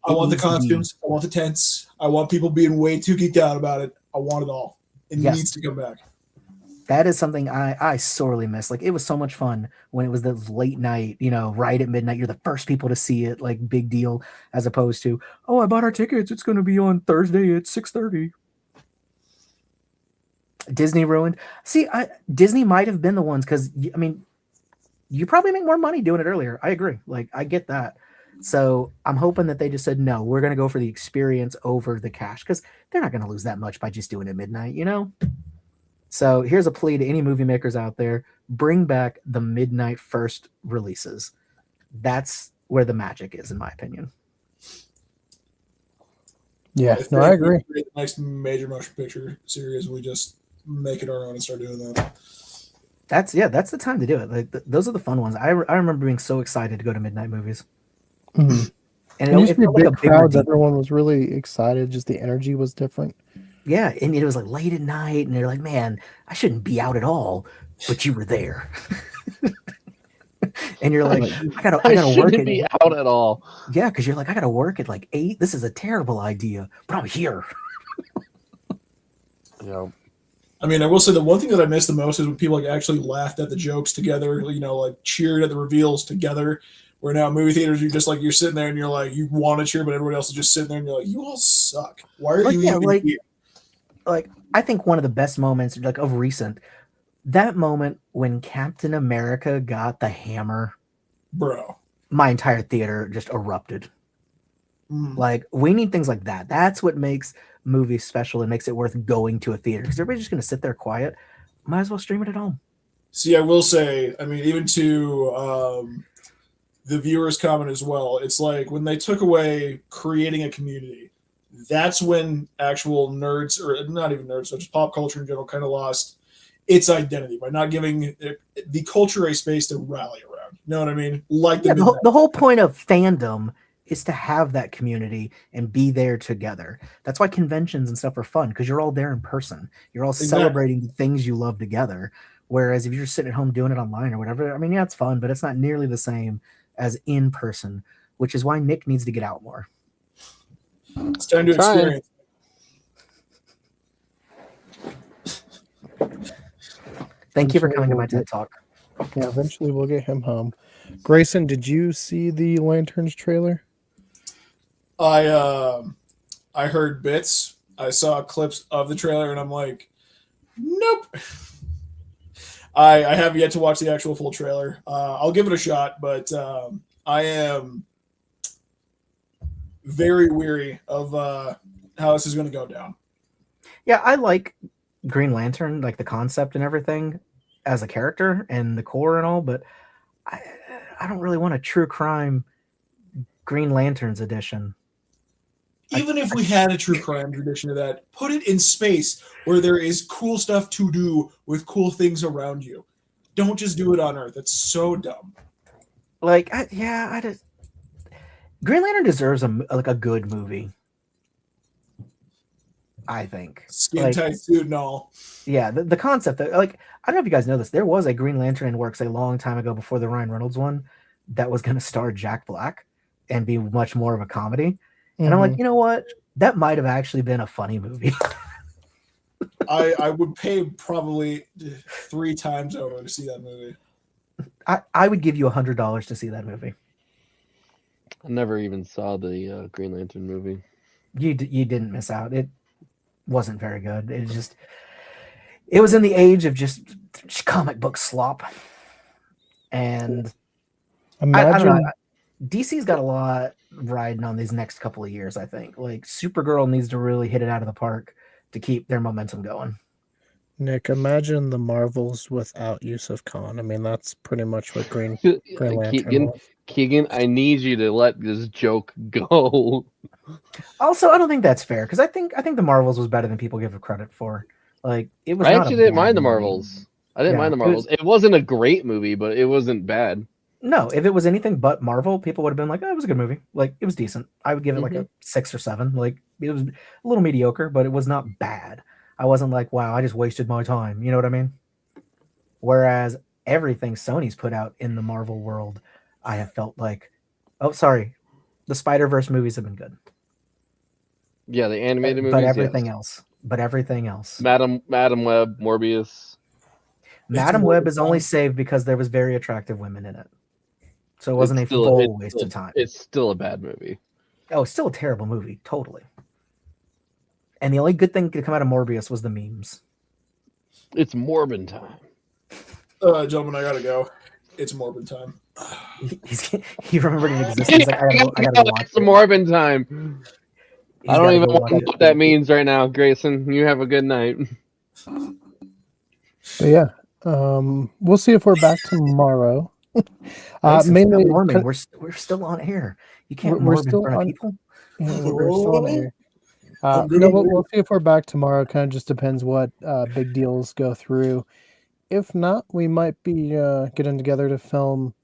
I want the costumes. I want the tents. I want people being way too geeked out about it. I want it all. It needs to come back. That is something I sorely miss. Like, it was so much fun when it was the late night, right at midnight. You're the first people to see it, like, big deal, as opposed to, oh, I bought our tickets. It's going to be on Thursday at 6:30. Disney ruined. See, Disney might have been the ones because, I mean, you probably make more money doing it earlier. I agree. Like, I get that. So I'm hoping that they just said, no, we're going to go for the experience over the cash because they're not going to lose that much by just doing it at midnight, So here's a plea to any movie makers out there. Bring back the midnight first releases. That's where the magic is, in my opinion. Yeah, no, I agree. The next major motion picture series, we just make it our own and start doing that. That's the time to do it. Like those are the fun ones. I remember being so excited to go to midnight movies. Mm-hmm. And it used to be felt big like a crowds. Everyone was really excited. Just the energy was different. Yeah, and it was like late at night, and they're like, "Man, I shouldn't be out at all," but you were there, and you're like, "I gotta work and be out at all." Yeah, because you're like, "I gotta work at like 8. This is a terrible idea, but I'm here." Yeah. I mean, I will say the one thing that I miss the most is when people like actually laughed at the jokes together, like cheered at the reveals together. Where now movie theaters, you're sitting there and you're like, you want to cheer, but everybody else is just sitting there and you're like, you all suck. Why are you even here? Like, I think one of the best moments, like, of recent, that moment when Captain America got the hammer, bro, my entire theater just erupted. Like, we need things like that. That's what makes movies special and makes it worth going to a theater. Because everybody's just going to sit there quiet. Might as well stream it at home. See, I will say, I mean, even to the viewers' comment as well, it's like when they took away creating a community, that's when actual nerds, or not even nerds, so just pop culture in general, kind of lost its identity by not giving the culture a space to rally around. You know what I mean? Like the whole point of fandom is to have that community and be there together. That's why conventions and stuff are fun, because you're all there in person. You're all celebrating the things you love together. Whereas if you're just sitting at home doing it online or whatever, I mean, yeah, it's fun, but it's not nearly the same as in person, which is why Nick needs to get out more. It's time to experience. Thank you for coming to my TED Talk. Yeah, eventually we'll get him home. Grayson, did you see the Lanterns trailer? I heard bits. I saw clips of the trailer, and I'm like, nope. I have yet to watch the actual full trailer. I'll give it a shot, but I am very weary of how this is going to go down. Yeah, I like Green Lantern, like the concept and everything as a character and the core and all, but I don't really want a true crime Green Lanterns edition. Even if we had a true crime tradition of that, put it in space where there is cool stuff to do with cool things around you. Don't just do it on Earth. It's so dumb. Like, Green Lantern deserves a good movie. I think. Skin tight suit and all. Yeah, the concept, like, I don't know if you guys know this. There was a Green Lantern in works a long time ago before the Ryan Reynolds one that was going to star Jack Black and be much more of a comedy. And I'm like, you know what? That might have actually been a funny movie. I would pay probably 3 times over to see that movie. I would give you $100 to see that movie. I never even saw the Green Lantern movie. You didn't miss out. It wasn't very good. It was in the age of just comic book slop. And I don't know. DC's got a lot riding on these next couple of years, I think. Like, Supergirl needs to really hit it out of the park to keep their momentum going. Nick, imagine the Marvels without Yusuf Khan. I mean, that's pretty much what Green Lantern was. Keegan, I need you to let this joke go. Also, I don't think that's fair, because I think the Marvels was better than people give it credit for. Like, it was. I actually didn't mind the Marvels. I didn't mind the Marvels. It wasn't a great movie, but it wasn't bad. No, if it was anything but Marvel, people would have been like, "Oh, it was a good movie. Like, it was decent." I would give it like a 6 or 7. Like, it was a little mediocre, but it was not bad. I wasn't like, "Wow, I just wasted my time." You know what I mean? Whereas everything Sony's put out in the Marvel world, I have felt like, oh, sorry, the Spider-Verse movies have been good, Yeah, the animated movies. but everything yes. else, but everything else. Madam Web, Morbius. Madam more Web is only fun. saved because there was very attractive women in it, so it wasn't It's a still- full it's waste still- of time. It's still a bad movie. Oh, it's still a terrible movie, totally. And the only good thing to come out of Morbius was the memes. It's Morbin time. Gentlemen, I gotta go. It's Morbid time. He remembered it existed. He's like, I gotta go watch It's it. Morbin time. He's I don't gotta even go know watch what it. that means right now, Grayson. You have a good night. But yeah, we'll see if we're back tomorrow. Grayson, Mainly, stop morbing. We're still on air. You can't We're morb in still front of on- people. we're still on air. I'm good No, on we'll board. see if we're back tomorrow. Kind of just depends what big deals go through. If not, we might be getting together to film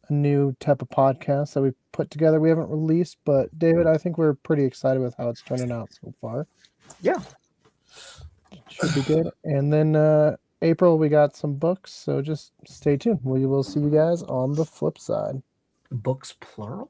a new type of podcast that we put together. We haven't released, but David, I think we're pretty excited with how it's turning out so far. Yeah. Should be good. And then April, we got some books, so just stay tuned. We will see you guys on the flip side. Books plural?